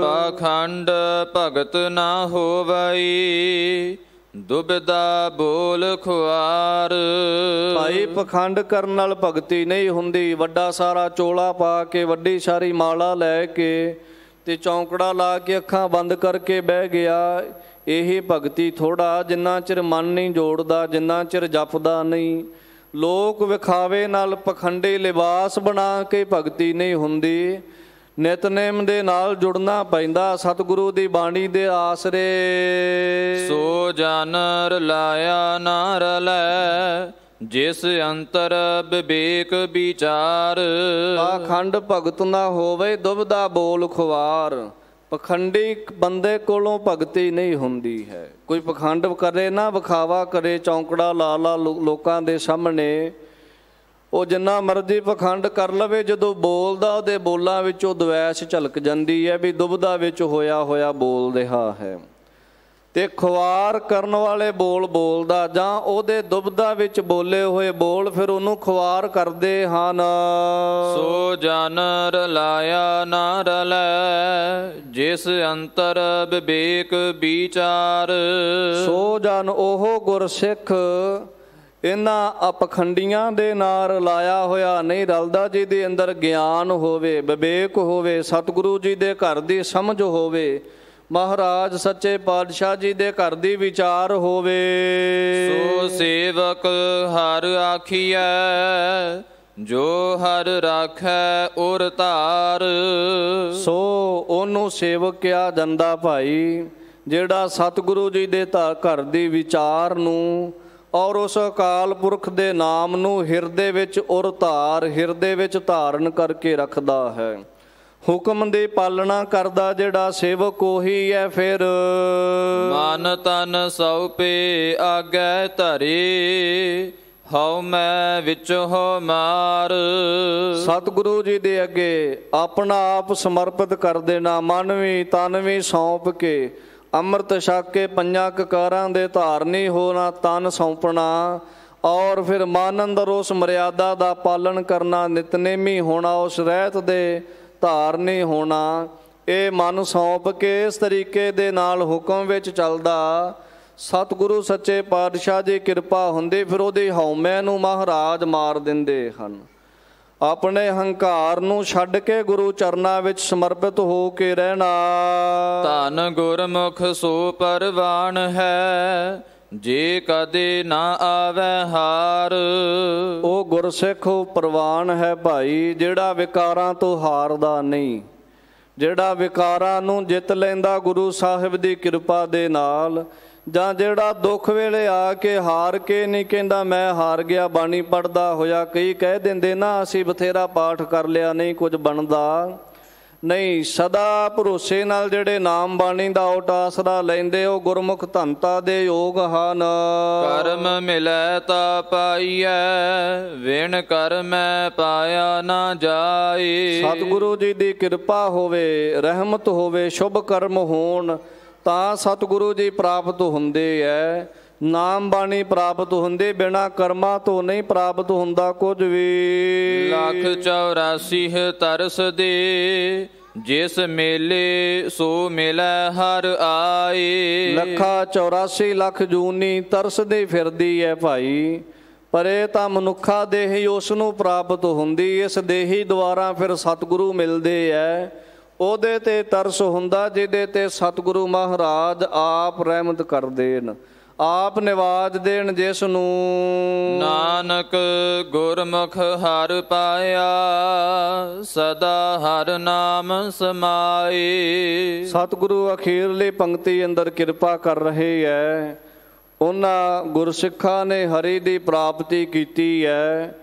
ਪਾਖੰਡ ਭਗਤ ਨਾ ਹੋਵਈ, ਦੁਬਿਧਾ ਬੋਲ ਖੁਆਰ। ਭਾਈ ਪਖੰਡ ਕਰਨ ਨਾਲ ਭਗਤੀ ਨਹੀਂ ਹੁੰਦੀ। ਵੱਡਾ ਸਾਰਾ ਚੋਲਾ ਪਾ ਕੇ, ਵੱਡੀ ਸਾਰੀ ਮਾਲਾ ਲੈ ਕੇ ਤੇ ਚੌਂਕੜਾ ਲਾ ਕੇ ਅੱਖਾਂ ਬੰਦ ਕਰਕੇ ਬਹਿ ਗਿਆ, ਇਹੀ ਭਗਤੀ ਥੋੜ੍ਹਾ। ਜਿੰਨਾ ਚਿਰ ਮਨ ਨਹੀਂ ਜੋੜਦਾ, ਜਿੰਨਾ ਚਿਰ ਜਪਦਾ ਨਹੀਂ, ਲੋਕ ਵਿਖਾਵੇ ਨਾਲ ਪਖੰਡੀ ਲਿਬਾਸ ਬਣਾ ਕੇ ਭਗਤੀ ਨਹੀਂ ਹੁੰਦੀ। ਨਿਤਨੇਮ ਦੇ ਨਾਲ ਜੁੜਨਾ ਪੈਂਦਾ, ਸਤਿਗੁਰੂ ਦੀ ਬਾਣੀ ਦੇ ਆਸਰੇ। ਸੋ ਜਨ ਰਲਾਇਆ ਨਾ ਰਲੈ, ਜਿਸ ਅੰਤਰ ਵਿਵੇਕ ਵਿਚਾਰ। ਪਾਖੰਡ ਭਗਤ ਨਾ ਹੋਵੇ ਦੁਬਦਾ ਬੋਲ ਖੁਆਰ। ਪਖੰਡੀ ਬੰਦੇ ਕੋਲੋਂ ਭਗਤੀ ਨਹੀਂ ਹੁੰਦੀ ਹੈ। ਕੋਈ ਪਖੰਡ ਕਰੇ ਨਾ, ਵਿਖਾਵਾ ਕਰੇ, ਚੌਂਕੜਾ ਲਾ ਲਾ ਲੋਕਾਂ ਦੇ ਸਾਹਮਣੇ, ਉਹ ਜਿੰਨਾ ਮਰਜ਼ੀ ਪਖੰਡ ਕਰ ਲਵੇ, ਜਦੋਂ ਬੋਲਦਾ ਉਹਦੇ ਬੋਲਾਂ ਵਿੱਚੋਂ ਦਵੈਸ਼ ਝਲਕ ਜਾਂਦੀ ਹੈ ਵੀ ਦੁਬਦਾ ਵਿੱਚ ਹੋਇਆ ਹੋਇਆ ਬੋਲ ਰਿਹਾ ਹੈ। ਤੇ ਖੁਆਰ ਕਰਨ ਵਾਲੇ ਬੋਲ ਬੋਲਦਾ ਜਾਂ ਉਹਦੇ ਦੁਬਦਾ ਵਿੱਚ ਬੋਲੇ ਹੋਏ ਬੋਲ ਫਿਰ ਉਹਨੂੰ ਖੁਆਰ ਕਰਦੇ ਹਨ। ਸੋ ਜਨ ਰਲਾਇਆ ਨਾ ਰਲੈ ਜਿਸ ਅੰਤਰ ਵਿਵੇਕ ਵਿਚਾਰ। ਸੋ ਜਨ ਉਹ ਗੁਰਸਿੱਖ ਇਹਨਾਂ ਅਪਖੰਡੀਆਂ ਦੇ ਨਾਲ ਰਲਾਇਆ ਹੋਇਆ ਨਹੀਂ ਰਲਦਾ, ਜਿਹਦੇ ਅੰਦਰ ਗਿਆਨ ਹੋਵੇ, ਵਿਵੇਕ ਹੋਵੇ, ਸਤਿਗੁਰੂ ਜੀ ਦੇ ਘਰ ਦੀ ਸਮਝ ਹੋਵੇ, ਮਹਾਰਾਜ ਸੱਚੇ ਪਾਤਸ਼ਾਹ ਜੀ ਦੇ ਘਰ ਦੀ ਵਿਚਾਰ ਹੋਵੇ। ਸੋ ਸੇਵਕ ਹਰ ਆਖੀਐ ਜੋ ਹਰ ਰਾਖੈ ਉਰ ਧਾਰ। ਸੋ ਉਹਨੂੰ ਸੇਵਕ ਕਿਹਾ ਜਾਂਦਾ ਭਾਈ, ਜਿਹੜਾ ਸਤਿਗੁਰੂ ਜੀ ਦੇ ਘਰ ਦੀ ਵਿਚਾਰ ਨੂੰ ਔਰ ਉਸ ਅਕਾਲ ਪੁਰਖ ਦੇ ਨਾਮ ਨੂੰ ਹਿਰਦੇ ਵਿੱਚ ਉਰ ਧਾਰ, ਹਿਰਦੇ ਵਿੱਚ ਧਾਰਨ ਕਰਕੇ ਰੱਖਦਾ ਹੈ। ਹੁਕਮ ਦੀ ਪਾਲਣਾ ਕਰਦਾ ਜਿਹੜਾ ਸੇਵਕ ਉਹੀ ਹੈ। ਫਿਰ ਮਨ ਤਨ ਸਉਪੇ ਆਗੈ ਧਰੇ ਹਉ ਮੈਂ ਵਿੱਚ ਹੋ ਮਾਰ। ਸਤਿਗੁਰੂ ਜੀ ਦੇ ਅੱਗੇ ਆਪਣਾ ਆਪ ਸਮਰਪਿਤ ਕਰ ਦੇਣਾ, ਮਨ ਵੀ ਤਨ ਵੀ ਸੌਂਪ ਕੇ, ਅੰਮ੍ਰਿਤ ਛਕ ਕੇ ਪੰਜਾਂ ਕਕਾਰਾਂ ਦੇ ਧਾਰਨੀ ਹੋਣਾ, ਤਨ ਸੌਂਪਣਾ, ਔਰ ਫਿਰ ਮਨ ਅੰਦਰ ਉਸ ਮਰਿਆਦਾ ਦਾ ਪਾਲਣ ਕਰਨਾ, ਨਿਤਨੇਮੀ ਹੋਣਾ, ਉਸ ਰਹਿਤ ਦੇ ਧਾਰਨੀ ਹੋਣਾ। ਇਹ ਮਨ ਸੌਂਪ ਕੇ ਇਸ ਤਰੀਕੇ ਦੇ ਨਾਲ ਹੁਕਮ ਵਿੱਚ ਚੱਲਦਾ, ਸਤਿਗੁਰੂ ਸੱਚੇ ਪਾਤਸ਼ਾਹ ਦੀ ਕਿਰਪਾ ਹੁੰਦੀ, ਫਿਰ ਉਹਦੀ ਹਉਮੈ ਨੂੰ ਮਹਾਰਾਜ ਮਾਰ ਦਿੰਦੇ ਹਨ। ਆਪਣੇ ਹੰਕਾਰ ਨੂੰ ਛੱਡ ਕੇ ਗੁਰੂ ਚਰਨਾਂ ਵਿੱਚ ਸਮਰਪਿਤ ਹੋ ਕੇ ਰਹਿਣਾ। ਧੰਨ ਗੁਰਮੁਖ ਸੋ ਪਰਵਾਨ ਹੈ ਜੇ ਕਦੇ ਨਾ ਆਵੈ ਹਾਰ। ਉਹ ਗੁਰਸਿੱਖ ਪ੍ਰਵਾਨ ਹੈ ਭਾਈ, ਜਿਹੜਾ ਵਿਕਾਰਾਂ ਤੋਂ ਹਾਰਦਾ ਨਹੀਂ, ਜਿਹੜਾ ਵਿਕਾਰਾਂ ਨੂੰ ਜਿੱਤ ਲੈਂਦਾ ਗੁਰੂ ਸਾਹਿਬ ਦੀ ਕਿਰਪਾ ਦੇ ਨਾਲ, ਜਾਂ ਜਿਹੜਾ ਦੁੱਖ ਵੇਲੇ ਆ ਕੇ ਹਾਰ ਕੇ ਨਹੀਂ ਕਹਿੰਦਾ ਮੈਂ ਹਾਰ ਗਿਆ। ਬਾਣੀ ਪੜ੍ਹਦਾ ਹੋਇਆ ਕਈ ਕਹਿ ਦਿੰਦੇ ਨਾ ਅਸੀਂ ਬਥੇਰਾ ਪਾਠ ਕਰ ਲਿਆ, ਨਹੀਂ ਕੁਝ ਬਣਦਾ। ਨਹੀਂ, ਸਦਾ ਭਰੋਸੇ ਨਾਲ ਜਿਹੜੇ ਨਾਮ ਬਾਣੀ ਦਾ ਓਟ ਆਸਰਾ ਲੈਂਦੇ ਉਹ ਗੁਰਮੁਖ ਧੰਤਾ ਦੇ ਯੋਗ ਹਨ। ਕਰਮ ਮਿਲੈ ਤਾ ਪਾਈਐ ਵਿਣ ਕਰਮੈ ਪਾਇਆ ਨਾ ਜਾਏ। ਸਤਿਗੁਰੂ ਜੀ ਦੀ ਕਿਰਪਾ ਹੋਵੇ, ਰਹਿਮਤ ਹੋਵੇ, ਸ਼ੁਭ ਕਰਮ ਹੋਣ ਤਾਂ ਸਤਿਗੁਰੂ ਜੀ ਪ੍ਰਾਪਤ ਹੁੰਦੇ ਐ। ਨਾਮ ਬਾਣੀ ਪ੍ਰਾਪਤ ਹੁੰਦੇ, ਬਿਨਾਂ ਕਰਮਾਂ ਤੋਂ ਨਹੀਂ ਪ੍ਰਾਪਤ ਹੁੰਦਾ ਕੁਝ ਵੀ। ਲੱਖ 84 ਤਰਸ ਦੇ ਜਿਸ ਮੇਲੇ ਸੋ ਮਿਲੈ ਹਰ ਆਏ। ਲੱਖਾਂ 84 ਲੱਖ ਜੂਨੀ ਤਰਸਦੀ ਫਿਰਦੀ ਹੈ ਭਾਈ, ਪਰ ਇਹ ਤਾਂ ਮਨੁੱਖਾ ਦੇਹ ਹੀ ਉਸ ਨੂੰ ਪ੍ਰਾਪਤ ਹੁੰਦੀ। ਇਸ ਦੇਹੀ ਦੁਆਰਾ ਫਿਰ ਸਤਿਗੁਰੂ ਮਿਲਦੇ ਐ। ਉਹਦੇ ਤੇ ਤਰਸ ਹੁੰਦਾ ਜਿਹਦੇ ਤੇ ਸਤਿਗੁਰੂ ਮਹਾਰਾਜ ਆਪ ਰਹਿਮਤ ਕਰ ਦੇਣ, ਆਪ ਨਿਵਾਜ ਦੇਣ ਜਿਸ ਨੂੰ। ਨਾਨਕ ਗੁਰਮੁਖ ਹਰ ਪਾਇਆ ਸਦਾ ਹਰ ਨਾਮ ਸਮਾਏ। ਸਤਿਗੁਰੂ ਅਖੀਰਲੀ ਪੰਕਤੀ ਅੰਦਰ ਕਿਰਪਾ ਕਰ ਰਹੇ ਹੈ। ਉਹਨਾਂ ਗੁਰਸਿੱਖਾਂ ਨੇ ਹਰੀ ਦੀ ਪ੍ਰਾਪਤੀ ਕੀਤੀ ਹੈ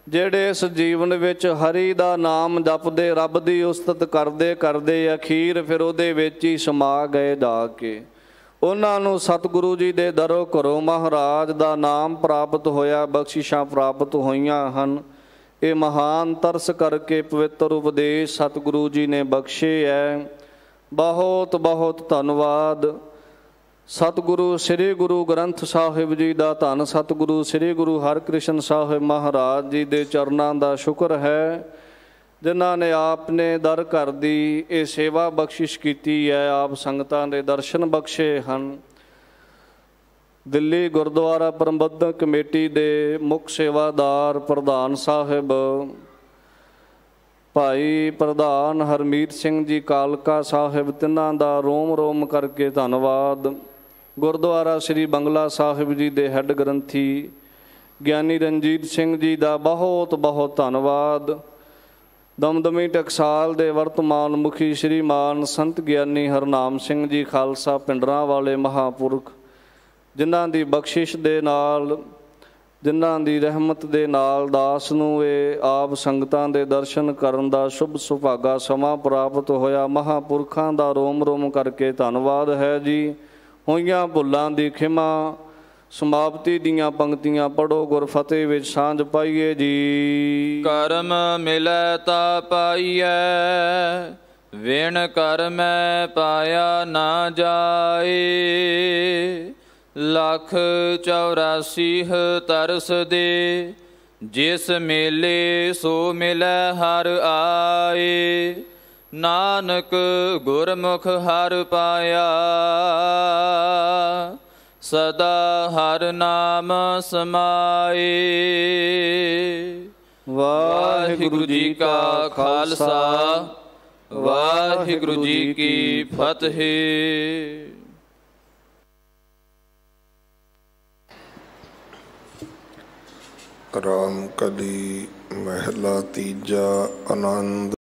ਜਿਹੜੇ ਇਸ ਜੀਵਨ ਵਿੱਚ ਹਰੀ ਦਾ ਨਾਮ ਜਪਦੇ, ਰੱਬ ਦੀ ਉਸਤਤ ਕਰਦੇ ਕਰਦੇ ਅਖੀਰ ਫਿਰ ਉਹਦੇ ਵਿੱਚ ਹੀ ਸਮਾ ਗਏ ਜਾ ਕੇ। ਉਹਨਾਂ ਨੂੰ ਸਤਿਗੁਰੂ ਜੀ ਦੇ ਦਰੋਂ ਘਰੋਂ ਮਹਾਰਾਜ ਦਾ ਨਾਮ ਪ੍ਰਾਪਤ ਹੋਇਆ, ਬਖਸ਼ਿਸ਼ਾਂ ਪ੍ਰਾਪਤ ਹੋਈਆਂ ਹਨ। ਇਹ ਮਹਾਨ ਤਰਸ ਕਰਕੇ ਪਵਿੱਤਰ ਉਪਦੇਸ਼ ਸਤਿਗੁਰੂ ਜੀ ਨੇ ਬਖਸ਼ੇ ਹੈ। ਬਹੁਤ ਬਹੁਤ ਧੰਨਵਾਦ ਸਤਿਗੁਰੂ ਸ੍ਰੀ ਗੁਰੂ ਗ੍ਰੰਥ ਸਾਹਿਬ ਜੀ ਦਾ। ਧੰਨ ਸਤਿਗੁਰੂ ਸ੍ਰੀ ਗੁਰੂ ਹਰਿਕ੍ਰਿਸ਼ਨ ਸਾਹਿਬ ਮਹਾਰਾਜ ਜੀ ਦੇ ਚਰਨਾਂ ਦਾ ਸ਼ੁਕਰ ਹੈ ਜਿਨ੍ਹਾਂ ਨੇ ਆਪ ਨੇ ਦਰ ਘਰ ਦੀ ਇਹ ਸੇਵਾ ਬਖਸ਼ਿਸ਼ ਕੀਤੀ ਹੈ, ਆਪ ਸੰਗਤਾਂ ਦੇ ਦਰਸ਼ਨ ਬਖਸ਼ੇ ਹਨ। ਦਿੱਲੀ ਗੁਰਦੁਆਰਾ ਪ੍ਰਬੰਧਕ ਕਮੇਟੀ ਦੇ ਮੁੱਖ ਸੇਵਾਦਾਰ ਪ੍ਰਧਾਨ ਸਾਹਿਬ ਭਾਈ ਪ੍ਰਧਾਨ ਹਰਮੀਤ ਸਿੰਘ ਜੀ ਕਾਲਕਾ ਸਾਹਿਬ, ਤਿੰਨਾਂ ਦਾ ਰੋਮ ਰੋਮ ਕਰਕੇ ਧੰਨਵਾਦ। ਗੁਰਦੁਆਰਾ ਸ੍ਰੀ ਬੰਗਲਾ ਸਾਹਿਬ ਜੀ ਦੇ ਹੈੱਡ ਗ੍ਰੰਥੀ ਗਿਆਨੀ ਰਣਜੀਤ ਸਿੰਘ ਜੀ ਦਾ ਬਹੁਤ ਬਹੁਤ ਧੰਨਵਾਦ। ਦਮਦਮੀ ਟਕਸਾਲ ਦੇ ਵਰਤਮਾਨ ਮੁਖੀ ਸ਼੍ਰੀਮਾਨ ਸੰਤ ਗਿਆਨੀ ਹਰਨਾਮ ਸਿੰਘ ਜੀ ਖਾਲਸਾ ਪਿੰਡਰਾਂ ਵਾਲੇ ਮਹਾਂਪੁਰਖ, ਜਿਨ੍ਹਾਂ ਦੀ ਬਖਸ਼ਿਸ਼ ਦੇ ਨਾਲ ਜਿਨ੍ਹਾਂ ਦੀ ਰਹਿਮਤ ਦੇ ਨਾਲ ਦਾਸ ਨੂੰ ਇਹ ਆਪ ਸੰਗਤਾਂ ਦੇ ਦਰਸ਼ਨ ਕਰਨ ਦਾ ਸ਼ੁਭ ਸੁਭਾਗਾ ਸਮਾਂ ਪ੍ਰਾਪਤ ਹੋਇਆ। ਮਹਾਂਪੁਰਖਾਂ ਦਾ ਰੋਮ ਰੋਮ ਕਰਕੇ ਧੰਨਵਾਦ ਹੈ ਜੀ। ਹੋਈਆਂ ਭੁੱਲਾਂ ਦੀ ਖਿਮਾ। ਸਮਾਪਤੀ ਦੀਆਂ ਪੰਕਤੀਆਂ ਪੜੋ, ਗੁਰਫਤਿਹ ਵਿੱਚ ਸਾਂਝ ਪਾਈਏ ਜੀ। ਕਰਮ ਮਿਲੈ ਤਾ ਪਾਈਐ, ਵਿਣ ਕਰਮੈ ਪਾਇਆ ਨਾ ਜਾਏ। 184 ਤਰਸ ਦੇ, ਜਿਸ ਮੇਲੇ ਸੋ ਮਿਲੈ ਹਰ ਆਏ। ਨਾਨਕ ਗੁਰਮੁਖ ਹਰ ਪਾਇਆ, ਸਦਾ ਹਰ ਨਾਮ ਸਮਾਏ। ਵਾਹਿਗੁਰੂ ਜੀ ਕਾ ਖਾਲਸਾ, ਵਾਹਿਗੁਰੂ ਜੀ ਕੀ ਫਤਿਹ। ਰਾਮ ਕਲੀ ਮਹਿਲਾ ਤੀਜਾ। ਆਨੰਦ